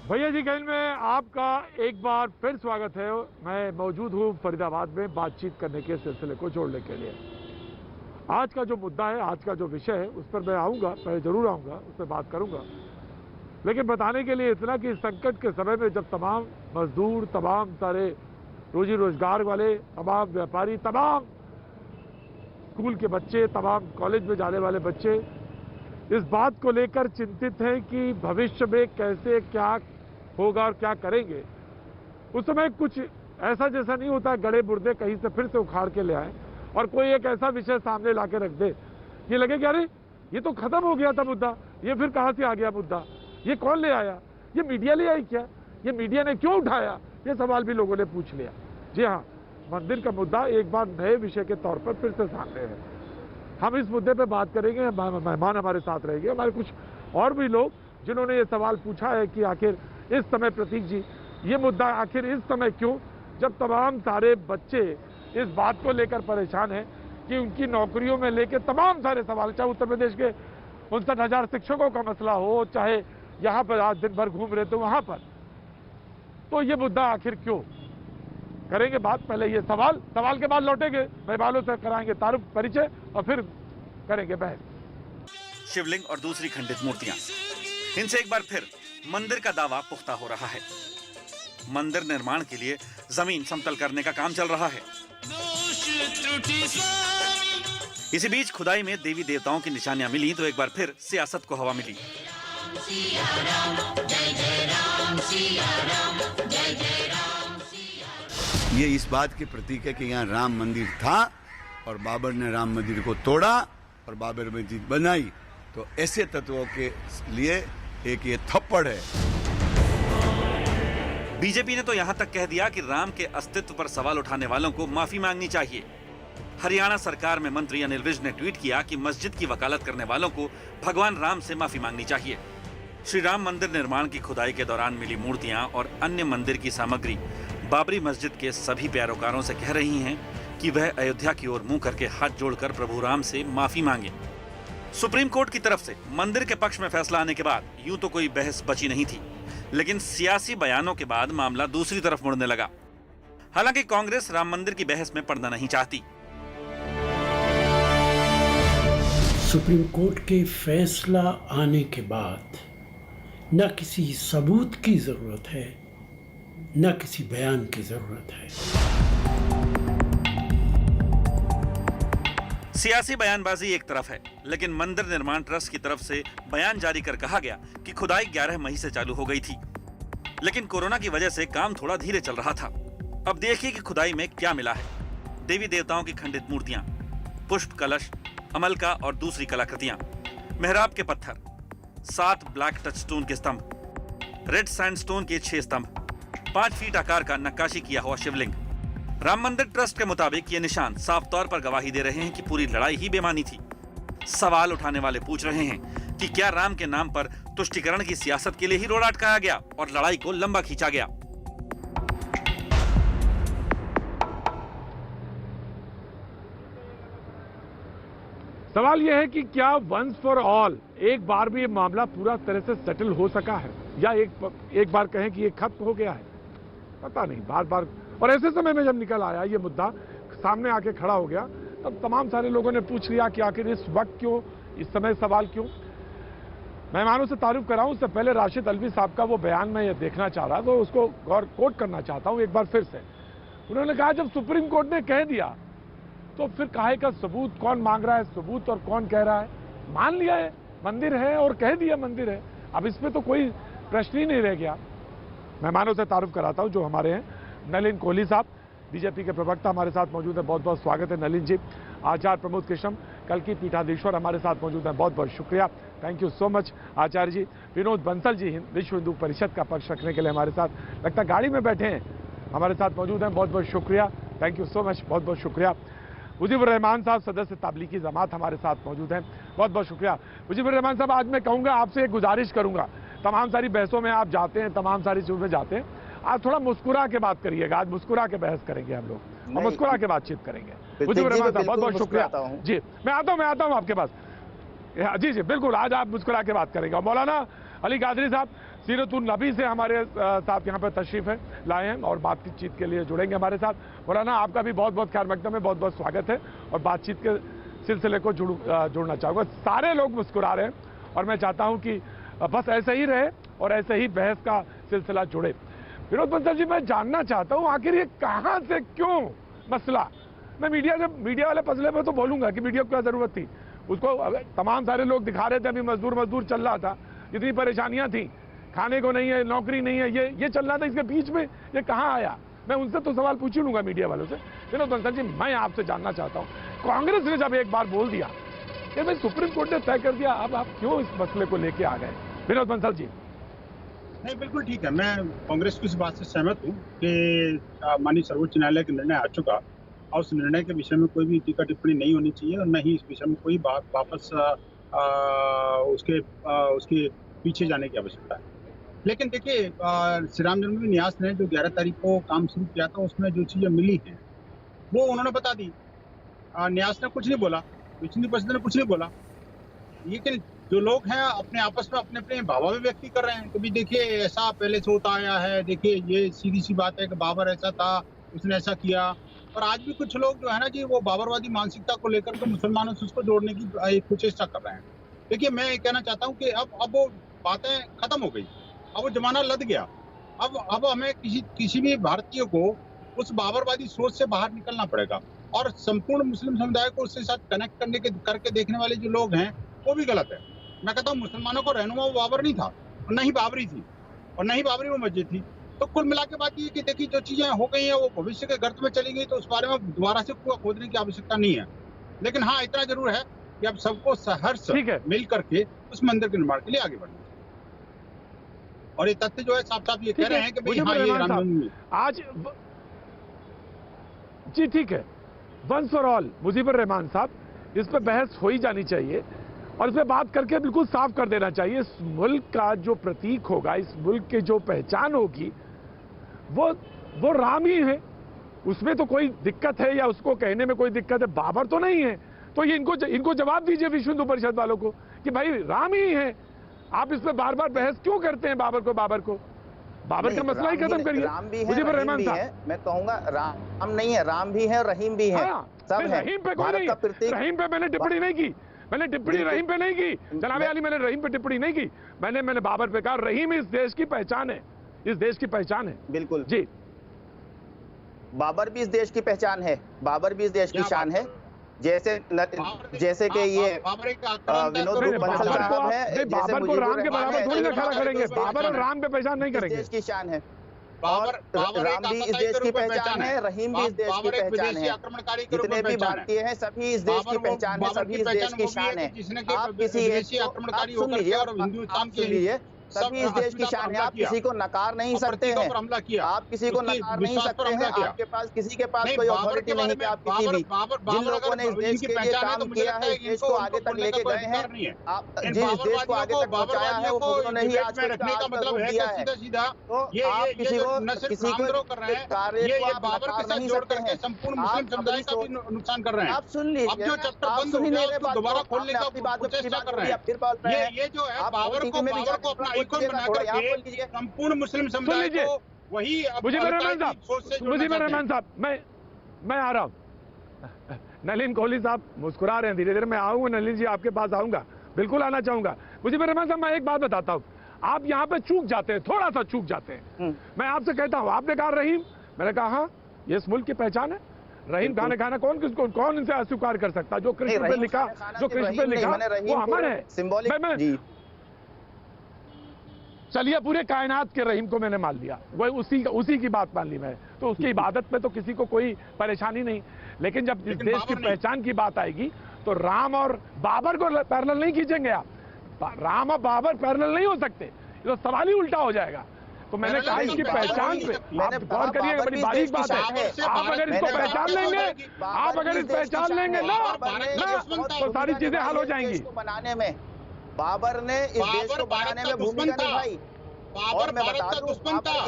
भैया जी गैल में आपका एक बार फिर स्वागत है। मैं मौजूद हूँ फरीदाबाद में बातचीत करने के सिलसिले को जोड़ने के लिए। आज का जो मुद्दा है, आज का जो विषय है, उस पर मैं आऊँगा, मैं ज़रूर आऊँगा, उस पर बात करूँगा। लेकिन बताने के लिए इतना कि संकट के समय में जब तमाम मजदूर, तमाम सारे रोजी रोजगार वाले, तमाम व्यापारी, तमाम स्कूल के बच्चे, तमाम कॉलेज में जाने वाले बच्चे इस बात को लेकर चिंतित हैं कि भविष्य में कैसे क्या होगा और क्या करेंगे, उस समय कुछ ऐसा जैसा नहीं होता गड़े मुर्दे कहीं से फिर से उखाड़ के ले आए और कोई एक ऐसा विषय सामने ला के रख दे, ये लगे कि अरे ये तो खत्म हो गया था मुद्दा, ये फिर कहां से आ गया मुद्दा, ये कौन ले आया, ये मीडिया ले आई क्या, ये मीडिया ने क्यों उठाया, ये सवाल भी लोगों ने पूछ लिया। जी हाँ, मंदिर का मुद्दा एक बार नए विषय के तौर पर फिर से सामने है। हम इस मुद्दे पर बात करेंगे, मेहमान हमारे साथ रहेंगे, हमारे कुछ और भी लोग जिन्होंने ये सवाल पूछा है कि आखिर इस समय, प्रतीक जी, ये मुद्दा आखिर इस समय क्यों, जब तमाम सारे बच्चे इस बात को लेकर परेशान हैं कि उनकी नौकरियों में लेकर तमाम सारे सवाल, चाहे उत्तर प्रदेश के 59,000 शिक्षकों का मसला हो, चाहे यहाँ पर आज दिन भर घूम रहे थे वहां पर, तो ये मुद्दा आखिर क्यों। करेंगे बात, पहले ये सवाल के बाद लौटेंगे, मेहमानों से कराएंगे तारुफ परिचय और फिर करेंगे बहस। शिवलिंग और दूसरी खंडित मूर्तियां, इनसे एक बार फिर मंदिर का दावा पुख्ता हो रहा है। मंदिर निर्माण के लिए जमीन समतल करने का काम चल रहा है। इसी बीच खुदाई में देवी देवताओं की निशानियां मिली तो एक बार फिर सियासत को हवा मिली। ये इस बात के प्रतीक है कि यहाँ राम मंदिर था और बाबर ने राम मंदिर को तोड़ा और बाबर मस्जिद बनाई, तो ऐसे तत्वों के लिए एक ये थप्पड़ है। बीजेपी ने तो यहां तक कह दिया कि राम के अस्तित्व पर सवाल उठाने वालों को माफी मांगनी चाहिए। हरियाणा सरकार में मंत्री अनिल विज ने ट्वीट किया कि मस्जिद की वकालत करने वालों को भगवान राम से माफी मांगनी चाहिए। श्री राम मंदिर निर्माण की खुदाई के दौरान मिली मूर्तियां और अन्य मंदिर की सामग्री बाबरी मस्जिद के सभी पैरोकारों से कह रही हैं कि वह अयोध्या की ओर मुंह करके हाथ जोड़कर प्रभु राम से माफी मांगे। सुप्रीम कोर्ट की तरफ से मंदिर के पक्ष में फैसला आने के बाद यूं तो कोई बहस बची नहीं थी, लेकिन सियासी बयानों के बाद मामला दूसरी तरफ मुड़ने लगा। हालांकि कांग्रेस राम मंदिर की बहस में पड़ना नहीं चाहती। सुप्रीम कोर्ट के फैसला आने के बाद न किसी सबूत की जरूरत है, न किसी बयान की जरूरत है। सियासी बयानबाजी एक तरफ है, लेकिन मंदिर निर्माण ट्रस्ट की तरफ से बयान जारी कर कहा गया कि खुदाई 11 मई से चालू हो गई थी, लेकिन कोरोना की वजह से काम थोड़ा धीरे चल रहा था। अब देखिए कि खुदाई में क्या मिला है। देवी देवताओं की खंडित मूर्तियां, पुष्प कलश, अमलका और दूसरी कलाकृतियां, मेहराब के पत्थर, 7 ब्लैक टच स्टोन के स्तंभ, रेड सैंडस्टोन के 6 स्तंभ, 5 फीट आकार का नक्काशी किया हुआ शिवलिंग। राम मंदिर ट्रस्ट के मुताबिक ये निशान साफ तौर पर गवाही दे रहे हैं कि पूरी लड़ाई ही बेमानी थी। सवाल उठाने वाले पूछ रहे हैं कि क्या राम के नाम पर तुष्टीकरण की सियासत के लिए ही रोड़ा अटकाया गया और लड़ाई को लंबा खींचा गया। सवाल यह है कि क्या वंस फॉर ऑल एक बार भी ये मामला पूरा तरह से सेटल हो सका है, या एक बार कहें कि ये खत्म हो गया है, पता नहीं। बार बार और ऐसे समय में जब निकल आया ये मुद्दा, सामने आके खड़ा हो गया, तब तमाम सारे लोगों ने पूछ लिया कि आखिर इस वक्त क्यों, इस समय सवाल क्यों। मेहमानों से तारुफ कराऊं उससे पहले राशिद अलवी साहब का वो बयान मैं ये देखना चाह रहा, तो उसको गौर कोट करना चाहता हूं एक बार फिर से। उन्होंने कहा जब सुप्रीम कोर्ट ने कह दिया तो फिर काहे का सबूत, कौन मांग रहा है सबूत और कौन कह रहा है। मान लिया है मंदिर है और कह दिया मंदिर है, अब इसमें तो कोई प्रश्न ही नहीं रह गया। मेहमानों से तारुफ कराता हूं जो हमारे हैं। नलिन कोहली साहब, बीजेपी के प्रवक्ता हमारे साथ मौजूद है, बहुत बहुत स्वागत है नलिन जी। आचार्य प्रमोद कृष्णम, कल की पीठाधीश्वर हमारे साथ मौजूद है, बहुत बहुत शुक्रिया, थैंक यू सो मच आचार्य जी। विनोद बंसल जी, विश्व हिंदू परिषद का पक्ष रखने के लिए हमारे साथ, लगता गाड़ी में बैठे हैं, हमारे साथ मौजूद हैं, बहुत बहुत शुक्रिया, थैंक यू सो मच, बहुत बहुत शुक्रिया। मुजीबुर रहमान साहब, सदस्य तबलीगी जमात हमारे साथ मौजूद हैं, बहुत बहुत शुक्रिया। मुजीबुर रहमान साहब, आज मैं कहूँगा आपसे एक गुजारिश करूँगा, तमाम सारी बहसों में आप जाते हैं, तमाम सारी चीज़ों में जाते हैं, आज थोड़ा मुस्कुरा के बात करिएगा, आज मुस्कुरा के बहस करेंगे हम लोग और मुस्कुरा के बातचीत करेंगे। मुजीबुर रहमान साहब, बहुत बहुत शुक्रिया जी। मैं आता हूँ आपके पास। जी जी बिल्कुल, आज आप मुस्कुरा के बात करेंगे। और मौलाना अली कादरी साहब, सीरतुन नबी से हमारे साथ यहाँ पर तशरीफ है लाए हैं और बातचीत के लिए जुड़ेंगे हमारे साथ। मौलाना, आपका भी बहुत बहुत खैर मकदम में बहुत बहुत स्वागत है और बातचीत के सिलसिले को जुड़ना चाहूँगा। सारे लोग मुस्कुरा रहे हैं और मैं चाहता हूँ कि बस ऐसे ही रहे और ऐसे ही बहस का सिलसिला जुड़े। विनोद बंसल जी, मैं जानना चाहता हूँ आखिर ये कहाँ से क्यों मसला, मैं मीडिया वाले मसले पर तो बोलूंगा कि मीडिया को क्या जरूरत थी, उसको तमाम सारे लोग दिखा रहे थे, अभी मजदूर चल रहा था, इतनी परेशानियां थी, खाने को नहीं है, नौकरी नहीं है, ये चल रहा था, इसके बीच में ये कहाँ आया? मैं उनसे तो सवाल पूछ ही लूंगा मीडिया वालों से। विनोद बंसल जी, मैं आपसे जानना चाहता हूँ, कांग्रेस ने जब एक बार बोल दिया कि भाई सुप्रीम कोर्ट ने तय कर दिया, अब आप क्यों इस मसले को लेके आ गए? विनोद बंसल जी। नहीं, बिल्कुल ठीक है, मैं कांग्रेस की इस बात से सहमत हूँ कि माननीय सर्वोच्च न्यायालय का निर्णय आ चुका और उस निर्णय के विषय में कोई भी टीका टिप्पणी नहीं होनी चाहिए और न ही इस विषय में कोई बात वापस उसके पीछे जाने की आवश्यकता है। लेकिन देखिए, श्री राम जन्मभूमि न्यास ने जो 11 तारीख को काम शुरू किया था, उसमें जो चीजें मिली हैं वो उन्होंने बता दी। न्यास ने कुछ नहीं बोला, विचनी परिषद ने कुछ नहीं बोला, लेकिन जो लोग हैं अपने आपस में अपने अपने भावा भी व्यक्त कर रहे हैं। कभी देखिए ऐसा पहले से होता आया है, देखिए ये सीधी सी बात है कि बाबर ऐसा था, उसने ऐसा किया, और आज भी कुछ लोग जो है ना जी, वो बाबरवादी मानसिकता को लेकर के मुसलमानों से उसको जोड़ने की एक कुचेष्टा कर रहे हैं। देखिए, मैं ये कहना चाहता हूँ कि अब वो बातें खत्म हो गई, अब वो जमाना लद गया। अब हमें किसी भी भारतीय को उस बाबरवादी सोच से बाहर निकलना पड़ेगा और संपूर्ण मुस्लिम समुदाय को उसके साथ कनेक्ट करके देखने वाले जो लोग हैं वो भी गलत है। मैं कहता हूँ मुसलमानों को रहनुमा वो बाबर नहीं था और न ही बाबरी थी और न ही बाबरी वो मस्जिद थी। तो कुल मिला के बात ये कि देखिए जो चीजें हो गई हैं वो भविष्य के गर्त में चली गई, तो उस बारे में दोबारा से खोदने की आवश्यकता नहीं है। लेकिन हाँ, इतना जरूर है कि अब सबको सहर्ष मिल करके उस मंदिर के निर्माण के लिए आगे बढ़ना। और ये तथ्य जो है साफ साफ ये कह रहे हैं कि भाई हाँ, ये रामजन्मभूमि आज जी ठीक है, once for all Mujibur Rahman sahab, इस पे बहस हो ही जानी चाहिए और इस पे बात करके बिल्कुल साफ कर देना चाहिए। इस मुल्क का जो प्रतीक होगा, इस मुल्क की जो पहचान होगी, वो राम ही है, उसमें तो कोई दिक्कत है या उसको कहने में कोई दिक्कत है? बाबर तो नहीं है। तो ये इनको जवाब दीजिए विश्व हिंदू परिषद वालों को कि भाई राम ही है। आप इस पे बार बार बहस क्यों करते हैं? बाबर का मसला ही खत्म करिए। मुजीबुर रहमान साहब, मैं कहूंगा राम नहीं है, राम भी है, रहीम भी है, सब है। रहीम पे कोई नहीं, रहीम पे मैंने टिप्पणी नहीं की, रहीम पे नहीं की जनाबे अली, मैंने रहीम पे टिप्पणी नहीं की। मैंने बाबर पे कहा रहीम इस देश की पहचान है, इस देश की पहचान है। बिल्कुल जी, बाबर भी इस देश की पहचान है, बाबर भी इस देश की शान है। जैसे कि ये विनोद बंसल साहब है, बाबर को राम के बराबर थोड़ी ना खड़ा करेंगे, बाबर और राम पे पहचान नहीं करेंगे। देश की शान है, और राम भी इस देश की पहचान है, रहीम भी इस देश की पहचान है, जितने भी भारतीय हैं सभी इस देश की पहचान है, सभी इस देश की शान है। आप किसी सुन लीजिए, सभी इस देश की शान है, आप किसी को नकार नहीं सकते हैं, आप किसी को नकार नहीं सकते हैं। आपके पास किसी के पास कोई अथॉरिटी नहीं कि आप किसी भी, जिन लोगों ने इस देश के लिए काम किया है, इस देश को आगे तक लेके गए हैं, जिस देश को आगे तक पहुंचाया है, वो उन्होंने ही आज तक दिया है। तो आप किसी को कार्य को आप नकार नहीं सकते हैं, संपूर्ण मुस्लिम समुदाय का भी नुकसान कर रहे हैं। आप सुन लीजिए, आप सुन ही नहीं रहे, दोबारा खोलने का कोशिश कर रहे हैं। फिर बोल रहे हैं ये जो है बाबर को अपना आइकॉन बना करके संपूर्ण मुस्लिम समुदाय को वही मुजीबुर रहमान साहब, मैं आ रहा हूं। नलिन कोहली साहब मुस्कुरा रहे हैं, धीरे धीरे मैं आऊंगा नलिन जी, आपके पास आऊंगा, बिल्कुल आना चाहूंगा। मुजीबुर रहमान साहब, मैं एक बात बताता हूं, आप यहाँ पे चूक जाते हैं, थोड़ा सा चूक जाते हैं। मैं आपसे कहता हूं, आपने कहा रहीम, मैंने कहा हाँ, ये इस मुल्क की पहचान है। रहीम खाना कौन इनसे अस्वीकार कर सकता? जो कृष्ण पे लिखा वो अमर है। चलिए, पूरे कायनात के रहीम को मैंने मान लिया, वही उसी की बात मान ली मैं, तो उसकी इबादत में तो किसी को कोई परेशानी नहीं। लेकिन जब इस देश की पहचान की बात आएगी तो राम और बाबर को पैरेलल नहीं खींचेंगे आप। राम और बाबर पैरेलल नहीं हो सकते, ये तो सवाल ही उल्टा हो जाएगा। तो मैंने कहा इसकी पहचान पे आप गौर करिए, बड़ी बारीक बात है। आप अगर इसको पहचान लेंगे, आप अगर इस पहचान लेंगे ना तो सारी चीजें हल हो जाएंगी। बनाने में बाबर ने इस देश को बनाने में भूमिका निभाई। और मैं बता दूं,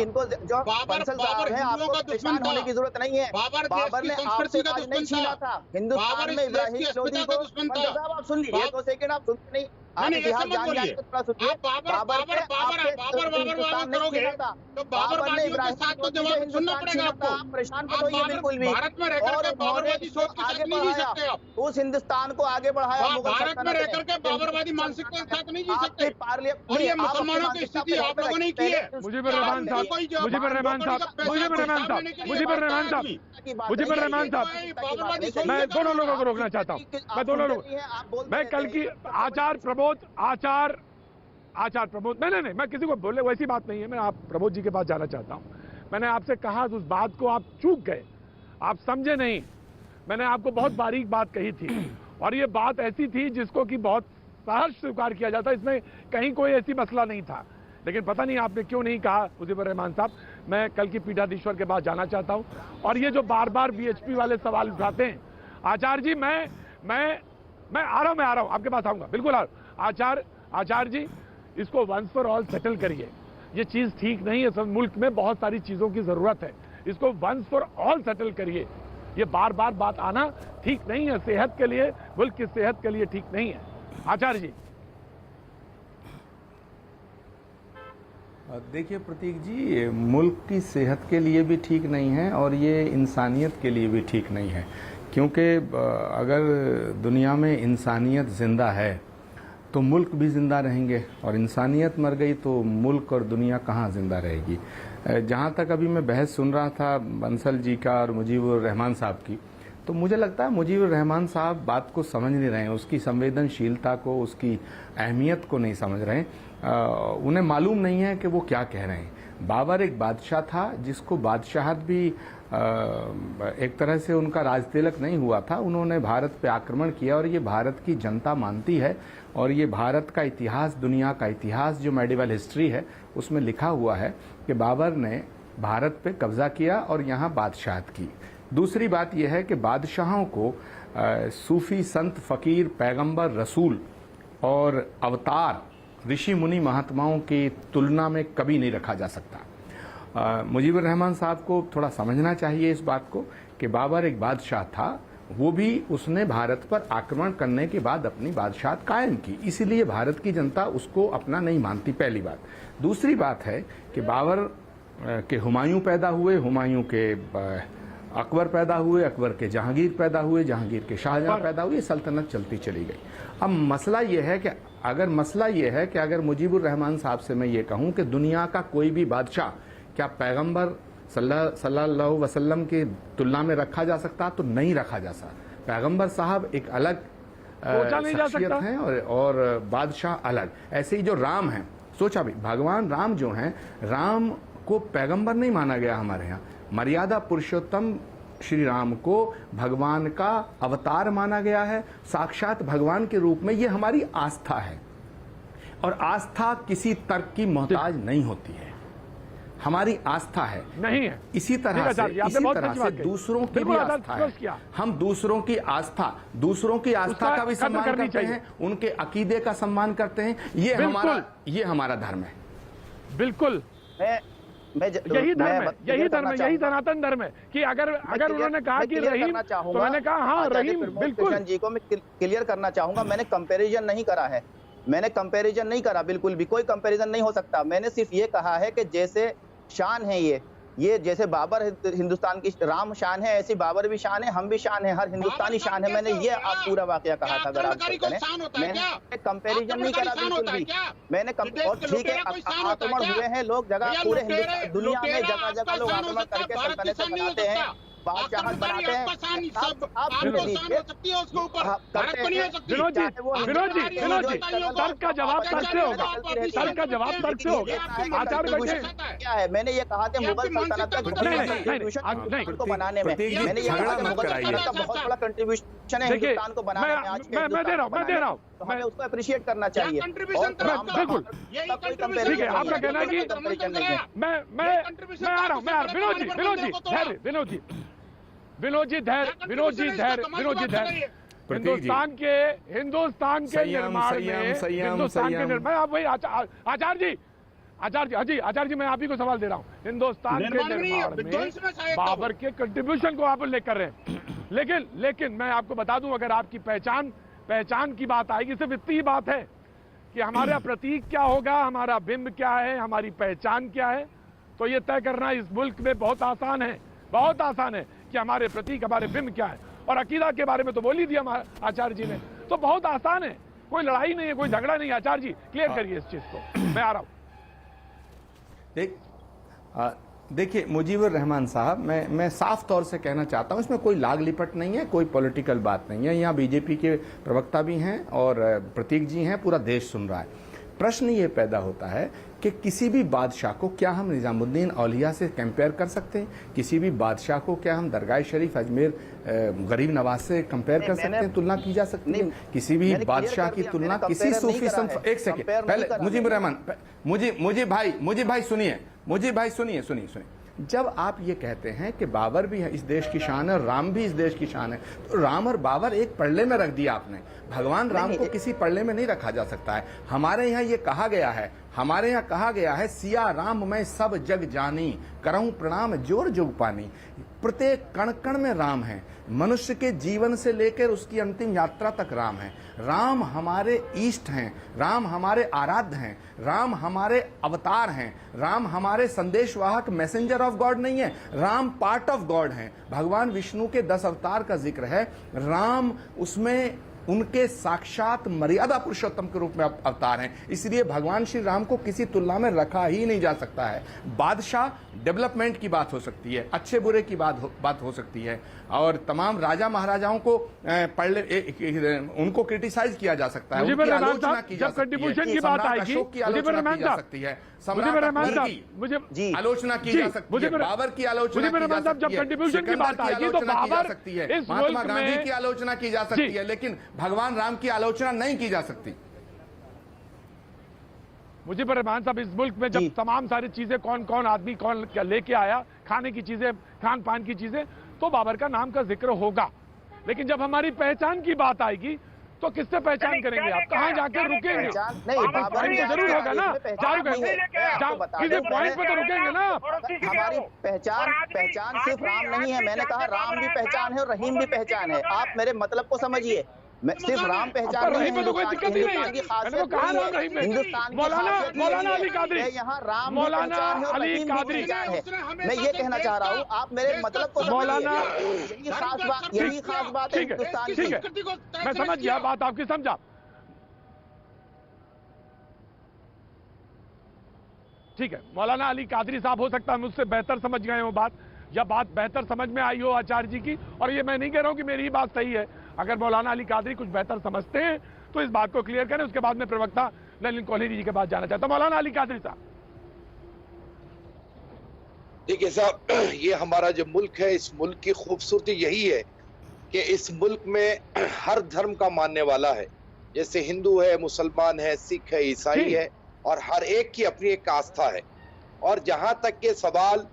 इनको जो बंसल साहब हैं, आपको परेशान होने की जरूरत नहीं है। बाबर ने आपसे राज नहीं छीना था, हिंदुस्तान में इब्राहिम लोदी को। बंसल साहब आप सुन लीजिए, 2 सेकंड आप सुनते नहीं, आप इतिहास जान जान के थोड़ा सोचिए। बाबर करोगे तो बाबरवादियों के साथ तो जवाब सुनना पड़ेगा आपको। परेशान मत होइए बिल्कुल भी। भारत में रहकर के बाबरवादी सोच के साथ नहीं जी सकते आप। उस हिंदुस्तान को आगे बढ़ाया भारत में रहकर के बाबरवादी मानसिकता के साथ नहीं जी सकते। और ये मुसलमानों की स्थिति आप लोगों ने की है। मुजीबुर रहमान साहब, मुजीबुर रहमान साहब, मुजीबुर रहमान साहब, मुजीबुर रहमान साहब, मुजीबुर रहमान साहब, मैं दोनों लोगों को रोकना चाहता हूँ। मैं दोनों लोग, मैं कल की आचार प्रमोद, नहीं, मैं किसी को बोले वैसी बात नहीं है। मैं आप प्रमोद जी के पास जाना चाहता हूँ। मैंने आपसे कहा उस बात को आप चूक गए, आप समझे नहीं। मैंने आपको बहुत बारीक बात कही थी और ये बात ऐसी थी जिसको कि बहुत सहर्ष स्वीकार किया जाता। इसमें कहीं कोई ऐसी मसला नहीं था, लेकिन पता नहीं आपने क्यों नहीं कहा। मुजीबुर रहमान साहब, मैं कल की पीठाधीश्वर के पास जाना चाहता हूं। और ये जो बार बार बीएचपी वाले सवाल उठाते हैं, आचार्य जी, मैं आ रहा हूं, आपके पास आऊंगा, बिल्कुल आ रहा हूं। आचार्य जी, इसको वंस फॉर ऑल सेटल करिए। ये चीज ठीक नहीं है। सब मुल्क में बहुत सारी चीजों की जरूरत है, इसको वंस फॉर ऑल सेटल करिए। ये बार बार बात आना ठीक नहीं है, सेहत के लिए, मुल्क की सेहत के लिए ठीक नहीं है। आचार्य जी। देखिए प्रतीक जी, मुल्क की सेहत के लिए भी ठीक नहीं है और ये इंसानियत के लिए भी ठीक नहीं है, क्योंकि अगर दुनिया में इंसानियत जिंदा है तो मुल्क भी जिंदा रहेंगे, और इंसानियत मर गई तो मुल्क और दुनिया कहाँ जिंदा रहेगी। जहाँ तक अभी मैं बहस सुन रहा था बंसल जी का और मुजीबुर रहमान साहब की, तो मुझे लगता है मुजीबुर रहमान साहब बात को समझ नहीं रहे हैं, उसकी संवेदनशीलता को, उसकी अहमियत को नहीं समझ रहे हैं। उन्हें मालूम नहीं है कि वो क्या कह रहे हैं। बाबर एक बादशाह था जिसको बादशाहत भी एक तरह से उनका राजतिलक नहीं हुआ था। उन्होंने भारत पे आक्रमण किया और ये भारत की जनता मानती है, और ये भारत का इतिहास, दुनिया का इतिहास जो मेडिवल हिस्ट्री है उसमें लिखा हुआ है कि बाबर ने भारत पे कब्जा किया और यहाँ बादशाहत की। दूसरी बात यह है कि बादशाहों को सूफी, संत, फकीर, पैगंबर, रसूल और अवतार, ऋषि मुनि, महात्माओं की तुलना में कभी नहीं रखा जा सकता। मुजीबुर रहमान साहब को थोड़ा समझना चाहिए इस बात को कि बाबर एक बादशाह था, वो भी उसने भारत पर आक्रमण करने के बाद अपनी बादशाहत कायम की, इसीलिए भारत की जनता उसको अपना नहीं मानती, पहली बात। दूसरी बात है कि बाबर के हुमायूं पैदा हुए, हुमायूं के अकबर पैदा हुए, अकबर के जहांगीर पैदा हुए, जहांगीर के शाहजहां पैदा हुए, सल्तनत चलती चली गई। अब मसला ये है कि अगर मुजीबुर रहमान साहब से मैं ये कहूं कि दुनिया का कोई भी बादशाह क्या पैगंबर सल्लल्लाहु अलैहि वसल्लम की तुलना में रखा जा सकता, तो नहीं रखा जा सकता। पैगंबर साहब एक अलग शख्सियत हैं और बादशाह अलग। ऐसे ही जो राम हैं, सोचा भी, भगवान राम जो हैं, राम को पैगंबर नहीं माना गया हमारे यहाँ। मर्यादा पुरुषोत्तम श्री राम को भगवान का अवतार माना गया है, साक्षात भगवान के रूप में। ये हमारी आस्था है, और आस्था किसी तर्क की मोहताज नहीं होती है, हमारी आस्था है, नहीं है। इसी तरह से दूसरों की भी आस्था है। हम दूसरों की आस्था का भी सम्मान करते हैं, उनके अकीदे का सम्मान करते हैं। ये हमारा धर्म है। बिल्कुल, यही धर्म है, यही सनातन धर्म है कि अगर उन्होंने कहा कि रहीम, तो मैंने कहा हाँ रहीम, बिल्कुल। जी को मैं क्लियर करना चाहूंगा, मैंने कंपैरिजन नहीं करा है, मैंने कंपैरिजन नहीं करा, बिल्कुल भी कोई कंपैरिजन नहीं हो सकता। मैंने सिर्फ ये कहा है कि जैसे शान है ये जैसे बाबर हिंदुस्तान की राम शान है, ऐसी बाबर भी शान है, हम भी शान है, हर हिंदुस्तानी शान है। मैंने ये आप पूरा वाकया कहा था। अगर आप मैंने कंपैरिजन नहीं करा बिल्कुल भी। मैंने और ठीक है, आक्रमण हुए हैं लोग जगह, पूरे दुनिया में जगह जगह लोग आक्रमण करके सल्तनतें बनाते हैं, बादशाहत बनाते हैं। विनोद जी, तर्क का जवाब तर्क से होगा, तर्क का जवाब तर्क से होगा। आचार्य क्या है, मैंने ये कहा कि मुगल सल्तनत को बनाने में, मैंने ये कहा कि मुगल सल्तनत का बहुत बड़ा कंट्रीब्यूशन है हिंदुस्तान को बनाने में। आज मैं दे रहा हूँ, तो हमें उसको अप्रिशिएट करना चाहिए। बिल्कुल ठीक है, आपका कहना है कि मैं आ रहा हूँ। विनोद जी धैर्य। हिंदुस्तान के निर्माण में आप वही आचार्य जी मैं आप ही को सवाल दे रहा हूँ। हिंदुस्तान के निर्माण में बाबर के कंट्रीब्यूशन को आप उल्लेख कर रहे हैं, लेकिन मैं आपको बता दूं, अगर आपकी पहचान की बात आएगी, सिर्फ इतनी ही बात है कि हमारा प्रतीक क्या होगा, हमारा बिंब क्या है, हमारी पहचान क्या है, तो ये तय करना इस मुल्क में बहुत आसान है, बहुत आसान है कि हमारे प्रतीक, हमारे बिंब क्या है। और अकीदा के बारे में तो बोल ही दिया आचार्य जी ने, तो बहुत आसान है, कोई लड़ाई नहीं है, कोई झगड़ा नहीं है। आचार्य जी क्लियर करिए इस चीज को, मैं आ रहा हूं। देखिए मुजीबुर रहमान साहब, मैं साफ तौर से कहना चाहता हूं, इसमें कोई लाग लिपट नहीं है, कोई पॉलिटिकल बात नहीं है। यहाँ बीजेपी के प्रवक्ता भी हैं और प्रतीक जी हैं, पूरा देश सुन रहा है। प्रश्न ये पैदा होता है कि किसी भी बादशाह को क्या हम निजामुद्दीन औलिया से कंपेयर कर सकते हैं? किसी भी बादशाह को क्या हम दरगाह शरीफ अजमेर गरीब नवाज से कंपेयर कर सकते हैं, तुलना की जा सकती है? किसी भी बादशाह की तुलना किसी सूफी संत, एक सेकेंड पहले मुजीबुर रहमान, मुझे भाई सुनिए। जब आप ये कहते हैं कि बाबर भी है इस देश की शान है, राम भी इस देश की शान है, तो राम और बाबर एक पल्ले में रख दिया आपने। भगवान राम को किसी पल्ले में नहीं रखा जा सकता है। हमारे यहाँ ये कहा गया है, सिया राम मैं सब जग जानी, करऊं प्रणाम जोर जुग पानी। प्रत्येक कण कण में राम है, मनुष्य के जीवन से लेकर उसकी अंतिम यात्रा तक राम है। राम हमारे ईष्ट हैं, राम हमारे आराध्य हैं, राम हमारे अवतार हैं, राम हमारे संदेशवाहक मैसेंजर ऑफ गॉड नहीं है, राम पार्ट ऑफ गॉड हैं। भगवान विष्णु के 10 अवतार का जिक्र है, राम उसमें उनके साक्षात मर्यादा पुरुषोत्तम के रूप में अवतार हैं। इसलिए भगवान श्री राम को किसी तुलना में रखा ही नहीं जा सकता है। बादशाह डेवलपमेंट की बात हो सकती है, अच्छे बुरे की बात हो सकती है, और तमाम राजा महाराजाओं को उनको क्रिटिसाइज किया जा सकता है, उनकी आलोचना की जा सकती है, सम्राट अशोक की आलोचना की जा सकती है, सम्राट अकबर की आलोचना की जा सकती है, बाबर की आलोचना की जा सकती है, सिकंदर की आलोचना की जा सकती है, महात्मा गांधी की आलोचना की जा सकती है, लेकिन भगवान राम की आलोचना नहीं की जा सकती। मुजीबुर रहमान साहब, इस मुल्क में जब तमाम सारी चीजें कौन आदमी कौन लेके आया, खाने की चीजें, खान पान की चीजें, तो बाबर का नाम का जिक्र होगा। लेकिन जब हमारी पहचान की बात आएगी तो किससे पहचान करेंगे? आप कहां जाकर रुकेंगे? पॉइंट तो जरूर होगा ना, किसी पॉइंट पे तो रुकेंगे ना। हमारी पहचान सिर्फ राम नहीं है। मैंने कहा राम भी पहचान है और रहीम भी पहचान है। आप मेरे मतलब को समझिए, सिर्फ राम पहचान नहीं है, तो कोई दिक्कत ही नहीं है। हिंदुस्तान मौलाना अली कादरी, यहाँ राम मौलाना अली कादरी है। मैं ये कहना चाह रहा हूँ, आप मेरे मतलब को मौलाना, यही खास बात है हिंदुस्तान की। मैं समझ गया, बात आपकी समझा। ठीक है, मौलाना अली कादरी साहब हो सकता है मुझसे बेहतर समझ गए हो बात, या बात बेहतर समझ में आई हो आचार्य जी की। और ये मैं नहीं कह रहा हूं कि मेरी ही बात सही है। अगर मौलाना अली कादरी कुछ बेहतर समझते हैं तो इस बात को क्लियर करें। उसके बाद में प्रवक्ता नलिन कोहली जी के पास जाना चाहता हूं। मौलाना अली कादरी साहब, देखिए साहब, ये हमारा जो मुल्क है, इस मुल्क की खूबसूरती यही है कि इस मुल्क में हर धर्म का मानने वाला है। जैसे हिंदू है, मुसलमान है, सिख है, ईसाई है, और हर एक की अपनी एक आस्था है। और जहां तक के सवाल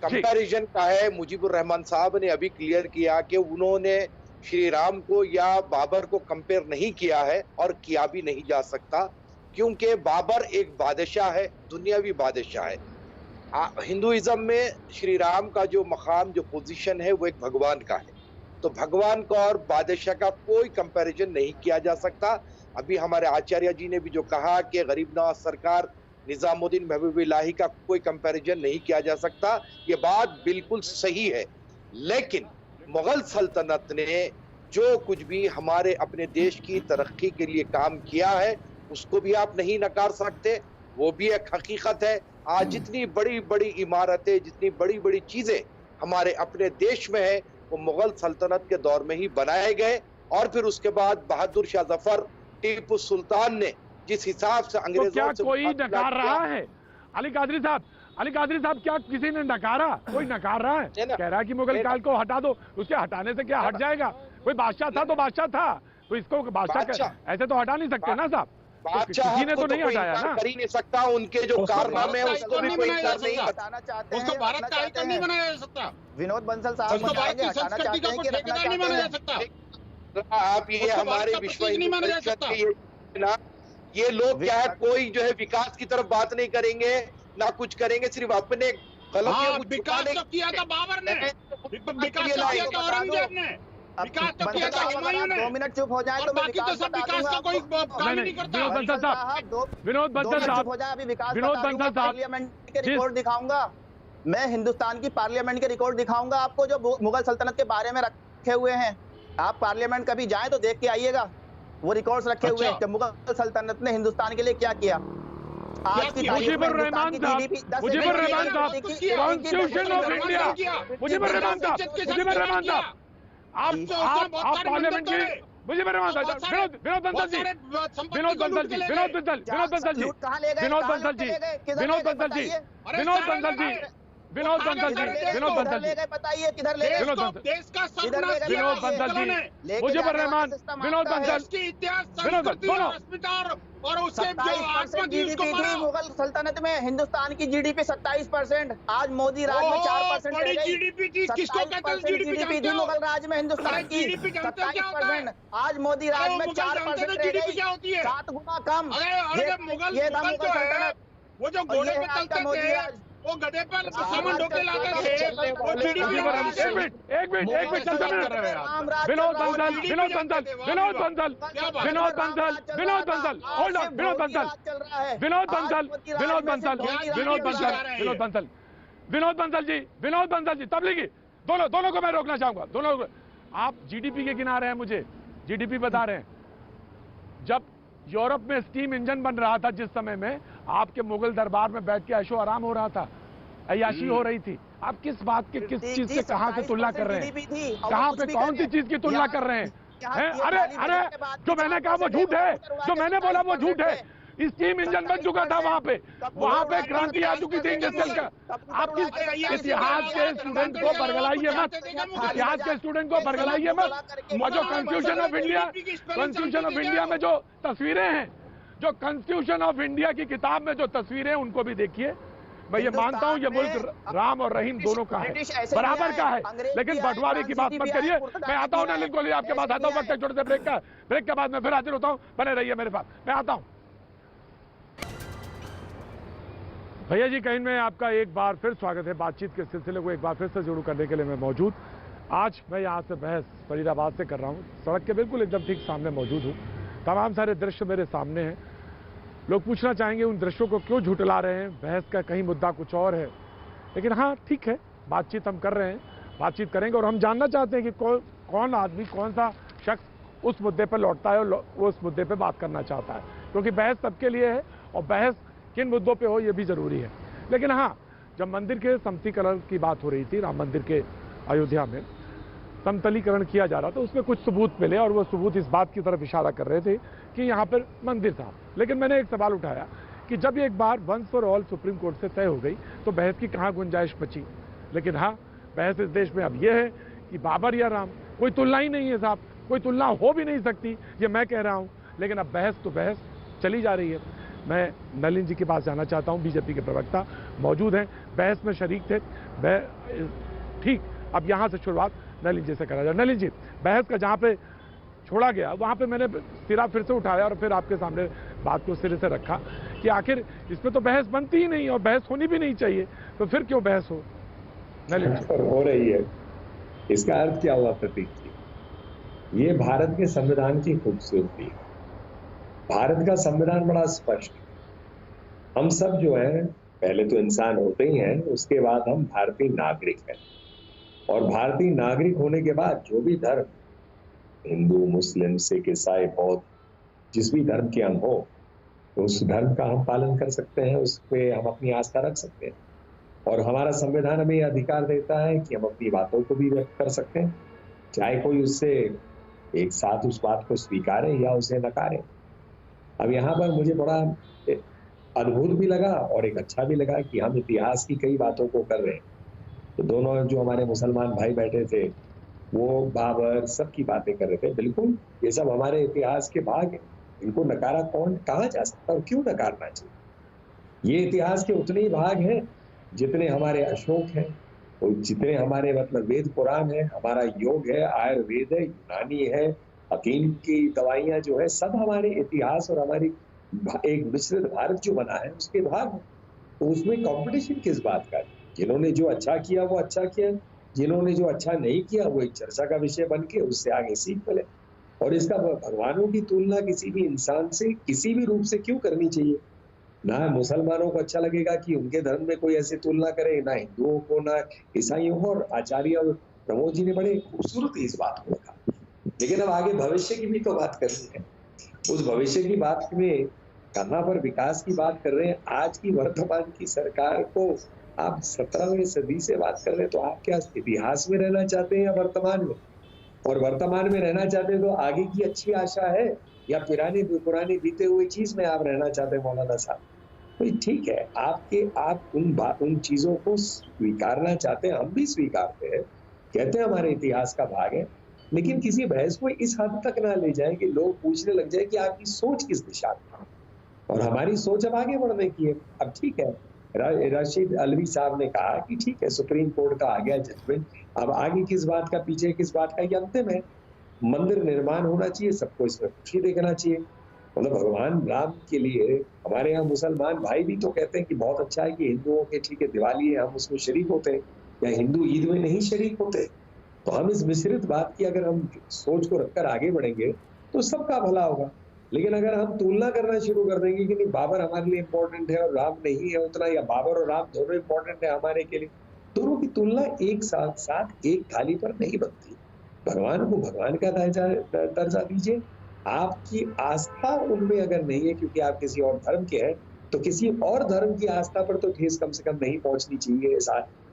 कंपैरिजन का है, मुजीबुर रहमान साहब ने अभी क्लियर किया कि उन्होंने श्री राम को या बाबर को कंपेयर नहीं किया है, और किया भी नहीं जा सकता, क्योंकि बाबर एक बादशाह है, दुनियावी बादशाह है। हिंदुइज्म में श्री राम का जो मकाम, जो पोजीशन है, वो एक भगवान का है। तो भगवान का और बादशाह का कोई कंपैरिजन नहीं किया जा सकता। अभी हमारे आचार्य जी ने भी जो कहा कि गरीब नवाज सरकार, निजामुद्दीन महबूब इलाही का कोई कंपैरिजन नहीं किया जा सकता, ये बात बिल्कुल सही है। लेकिन मुगल सल्तनत ने जो कुछ भी हमारे अपने देश की तरक्की के लिए काम किया है, उसको भी आप नहीं नकार सकते, वो भी एक हकीकत है। आज जितनी बड़ी बड़ी इमारतें, जितनी बड़ी बड़ी चीजें हमारे अपने देश में है, वो मुगल सल्तनत के दौर में ही बनाए गए। और फिर उसके बाद बहादुर शाह जफर, टीपू सुल्तान ने जिस हिसाब से अंग्रेजों क्या कोई नकार रहा है? अली कादरी साहब, क्या किसी ने नकारा? कोई नकार रहा है? कह रहा है कि मुगल काल को हटा दो। उसके हटाने से क्या हट जाएगा? कोई बादशाह था तो बादशाह था, तो इसको बादशाह ऐसे तो हटा नहीं सकते ना साहब। किसी ने तो नहीं हटाया ना, कर ही नहीं सकता। उनके जो कारनामे हैं उसको भी कोई नहीं हटाना चाहते हैं, उसको भारत का आइकन नहीं बनाया जा सकता। विनोद बंसल साहब हटाना चाहते हैं कि रखना चाहते हैं। आप ये हमारे विश्व हिंदू परिषद के ये लोग क्या है, कोई जो है विकास की तरफ बात नहीं करेंगे, ना कुछ करेंगे, सिर्फ अपने विकास तो किया था बाबर ने, विकास तो किया था औरंगजेब ने। विकास तो किया था हुमायूं ने। 2 मिनट चुप हो जाए तो मैं बाकी तो सब विकास का कोई काम ही नहीं करता। विनोद बंसल साहब, विनोद बंसल साहब, हो जाए अभी विकास विनोद बंसल साहब, पार्लियामेंट के रिकॉर्ड दिखाऊंगा मैं, हिंदुस्तान की पार्लियामेंट के रिकॉर्ड दिखाऊंगा आपको जो मुगल सल्तनत के बारे में रखे हुए हैं। आप पार्लियामेंट कभी जाएं तो देख के आइएगा, वो रिकॉर्ड्स रखे हुए हैं कि मुगल सल्तनत ने हिंदुस्तान के लिए क्या किया। आज की Mujibur Rahman sahab, Mujibur Rahman sahab, constitution of India, Mujibur Rahman sahab, Mujibur Rahman साहब, आप पार्लियामेंट की मुजीबुर रहमान साहब, विनोद बंसल जी, विनोद बंसल जी, विनोद बंसल, विनोद बंसल जी, विनोद बंसल जी, विनोद बंसल जी, विनोद बंसल जी, विनोद बंसल जी, विनोद बंसल जी, बताइए किधर ले गए विनोद बंसल, देश का विनोद बंसल जी, मुजीबुर रहमान, विनोद बंसल, की इतिहास, विनोद संस्कृति दोनों और अस्मिता और उससे जो आत्मा थी उसको मारा। मुगल सल्तनत में हिंदुस्तान की जीडीपी 27%, आज मोदी राज में 4% बड़ी जीडीपी थी, किसको कहते हैं जीडीपी थी मुगल राज में हिंदुस्तान की 27%, आज मोदी राज में 4% रह गई, 7 गुना कम। मुगल जो है वो जो घोड़े पे चलते थे, वो गधे पर सामान ढोके लाते थे, वो जीडीपी। एक मिनट चलते विनोद बंसल, विनोद बंसल, विनोद बंसल, विनोद बंसल, विनोद बंसल, होल्ड ऑन, विनोद बंसल, विनोद बंसल, विनोद बंसल, विनोद बंसल, विनोद बंसल, विनोद बंसल जी, विनोद बंसल जी, तबलीगी, दोनों को मैं रोकना चाहूंगा, दोनों को। आप जीडीपी के किनारे हैं, मुझे जीडीपी बता रहे हैं। जब यूरोप में स्टीम इंजन बन रहा था, जिस समय में आपके मुगल दरबार में बैठ के ऐशो आराम हो रहा था, अय्याशी हो रही थी, आप किस बात के, किस चीज से कहां से तुलना कर रहे हैं? कहां पे कौन सी चीज की तुलना कर रहे हैं? अरे जो मैंने कहा वो झूठ है, जो मैंने बोला वो झूठ है। स्टीम इंजन बन चुका था वहां पे क्रांति आ चुकी थी इंडस्ट्रियल का। आप किस इतिहास के स्टूडेंट को बरगलाइए मत, इतिहास के स्टूडेंट को बरगलाइए मत। और जो कॉन्स्टिट्यूशन ऑफ इंडिया में जो तस्वीरें हैं, जो कॉन्स्टिट्यूशन ऑफ इंडिया की किताब में जो तस्वीरें हैं, उनको भी देखिए। मैं ये मानता हूं ये मुल्क राम और रहीम दोनों का है, बराबर का है, लेकिन बंटवारे की बात मत करिए। मैं आता हूं नलिन कोहली, आपके पास आता हूं वक्त छोटे से ब्रेक के बाद मैं फिर हाजिर होता हूं। बने रहिए मेरे पास, मैं आता हूं। भैया जी, कहीं में आपका एक बार फिर स्वागत है। बातचीत के सिलसिले को एक बार फिर से शुरू करने के लिए मैं मौजूद। आज मैं यहाँ से बहस फरीदाबाद से कर रहा हूँ, सड़क के बिल्कुल एकदम ठीक सामने मौजूद हूँ। तमाम सारे दृश्य मेरे सामने हैं। लोग पूछना चाहेंगे उन दृश्यों को क्यों झुटला रहे हैं, बहस का कहीं मुद्दा कुछ और है। लेकिन हाँ, ठीक है, बातचीत हम कर रहे हैं, बातचीत करेंगे। और हम जानना चाहते हैं कि कौन आदमी, कौन सा शख्स उस मुद्दे पर लौटता है और वो उस मुद्दे पर बात करना चाहता है, क्योंकि बहस सबके लिए है और बहस किन मुद्दों पे हो ये भी जरूरी है। लेकिन हाँ, जब मंदिर के समतीकरण की बात हो रही थी, राम मंदिर के अयोध्या में समतलीकरण किया जा रहा था, उसमें कुछ सबूत मिले और वो सबूत इस बात की तरफ इशारा कर रहे थे कि यहाँ पर मंदिर था। लेकिन मैंने एक सवाल उठाया कि जब एक बार once for all supreme court से तय हो गई तो बहस की कहाँ गुंजाइश बची। लेकिन हाँ, बहस इस देश में अब यह है कि बाबर या राम, कोई तुलना ही नहीं है साहब, कोई तुलना हो भी नहीं सकती, ये मैं कह रहा हूँ। लेकिन अब बहस तो बहस चली जा रही है। मैं नलिन जी के पास जाना चाहता हूं, बीजेपी के प्रवक्ता मौजूद हैं, बहस में शरीक थे। ठीक, अब यहां से शुरुआत नलिन जी से करा जाए। नलिन जी, बहस का जहां पे छोड़ा गया वहां पे मैंने सिरा फिर से उठाया और फिर आपके सामने बात को सिरे से रखा कि आखिर इसमें तो बहस बनती ही नहीं और बहस होनी भी नहीं चाहिए, तो फिर क्यों बहस हो? नलिन जी, हो रही है, इसका अर्थ क्या हुआ प्रतीक जी? ये भारत के संविधान की खूबसूरती है। भारत का संविधान बड़ा स्पष्ट है। हम सब जो है पहले तो इंसान होते ही हैं, उसके बाद हम भारतीय नागरिक हैं। और भारतीय नागरिक होने के बाद जो भी धर्म, हिंदू, मुस्लिम, सिख, ईसाई, बौद्ध, जिस भी धर्म के हम हो, तो उस धर्म का हम पालन कर सकते हैं, उस पर हम अपनी आस्था रख सकते हैं। और हमारा संविधान हमें अधिकार देता है कि हम अपनी बातों को भी व्यक्त कर सकते हैं, चाहे कोई उससे एक साथ उस बात को स्वीकारे या उसे नकारे। अब यहाँ पर मुझे बड़ा अद्भुत भी लगा और एक अच्छा भी लगा कि हम इतिहास की कई बातों को कर रहे हैं। तो दोनों जो हमारे मुसलमान भाई बैठे थे, वो बाबर सबकी बातें कर रहे थे। बिल्कुल, ये सब हमारे इतिहास के भाग हैं, इनको नकारा कौन, कहाँ जा सकता और क्यों नकारना चाहिए? ये इतिहास के उतने ही भाग हैं जितने हमारे अशोक हैं, और जितने हमारे मतलब वेद पुराण है, हमारा योग है, आयुर्वेद है, यूनानी है, हकीम की दवाइयां जो है, सब हमारे इतिहास और हमारी एक मिश्रित भारत जो बना है उसके भाग है। तो उसमें कंपटीशन किस बात का? जिन्होंने जो अच्छा किया वो अच्छा किया, जिन्होंने जो अच्छा नहीं किया वो एक चर्चा का विषय बन के उससे आगे सीख मिले। और इसका भगवानों की तुलना किसी भी इंसान से किसी भी रूप से क्यों करनी चाहिए? ना मुसलमानों को अच्छा लगेगा कि उनके धर्म में कोई ऐसी तुलना करे, ना हिंदुओं को, ना ईसाइयों को। और आचार्य प्रमोद जी ने बड़े खूबसूरती इस बात को कहा। लेकिन अब आगे भविष्य की भी तो बात करनी है। उस भविष्य की बात में कहां पर विकास की बात कर रहे हैं? आज की वर्तमान की सरकार को आप 17वीं सदी से बात कर रहे हैं, तो आप क्या इतिहास में रहना चाहते हैं या वर्तमान में? और वर्तमान में रहना चाहते हैं तो आगे की अच्छी आशा है या पुरानी बीते हुए चीज में आप रहना चाहते हैं मौलाना साहब? तो ठीक है, आप उन चीजों को स्वीकारना चाहते हैं, हम भी स्वीकारते हैं, कहते हैं हमारे इतिहास का भाग है। लेकिन किसी बहस को इस हद तक ना ले जाए कि लोग पूछने लग जाए कि आपकी सोच किस दिशा में, और हमारी सोच अब आगे बढ़ने की है। अब ठीक है, राशिद अल्वी साहब ने कहा कि ठीक है, सुप्रीम कोर्ट का आ गया जजमेंट, अब आगे किस बात का, पीछे किस बात का, ये अंतिम है। मंदिर निर्माण होना चाहिए, सबको इसमें खुशी देखना चाहिए। मतलब भगवान राम के लिए हमारे यहाँ मुसलमान भाई भी तो कहते हैं कि बहुत अच्छा है कि हिंदुओं के ठीक है दिवाली है, हम उसमें शरीक होते हैं, या हिंदू ईद में नहीं शरीक होते। तो हम इस मिश्रित बात की अगर हम सोच को रखकर आगे बढ़ेंगे तो सबका भला होगा। लेकिन अगर हम तुलना करना शुरू कर देंगे कि नहीं बाबर हमारे लिए इम्पोर्टेंट है और राम नहीं है उतना, या बाबर और राम दोनों इम्पोर्टेंट है हमारे के लिए, दोनों की तुलना एक साथ एक थाली पर नहीं बनती। भगवान को भगवान का दर्जा दीजिए। आपकी आस्था उनमें अगर नहीं है क्योंकि आप किसी और धर्म के हैं, तो किसी और धर्म की आस्था पर तो ठेस कम से कम नहीं पहुंचनी चाहिए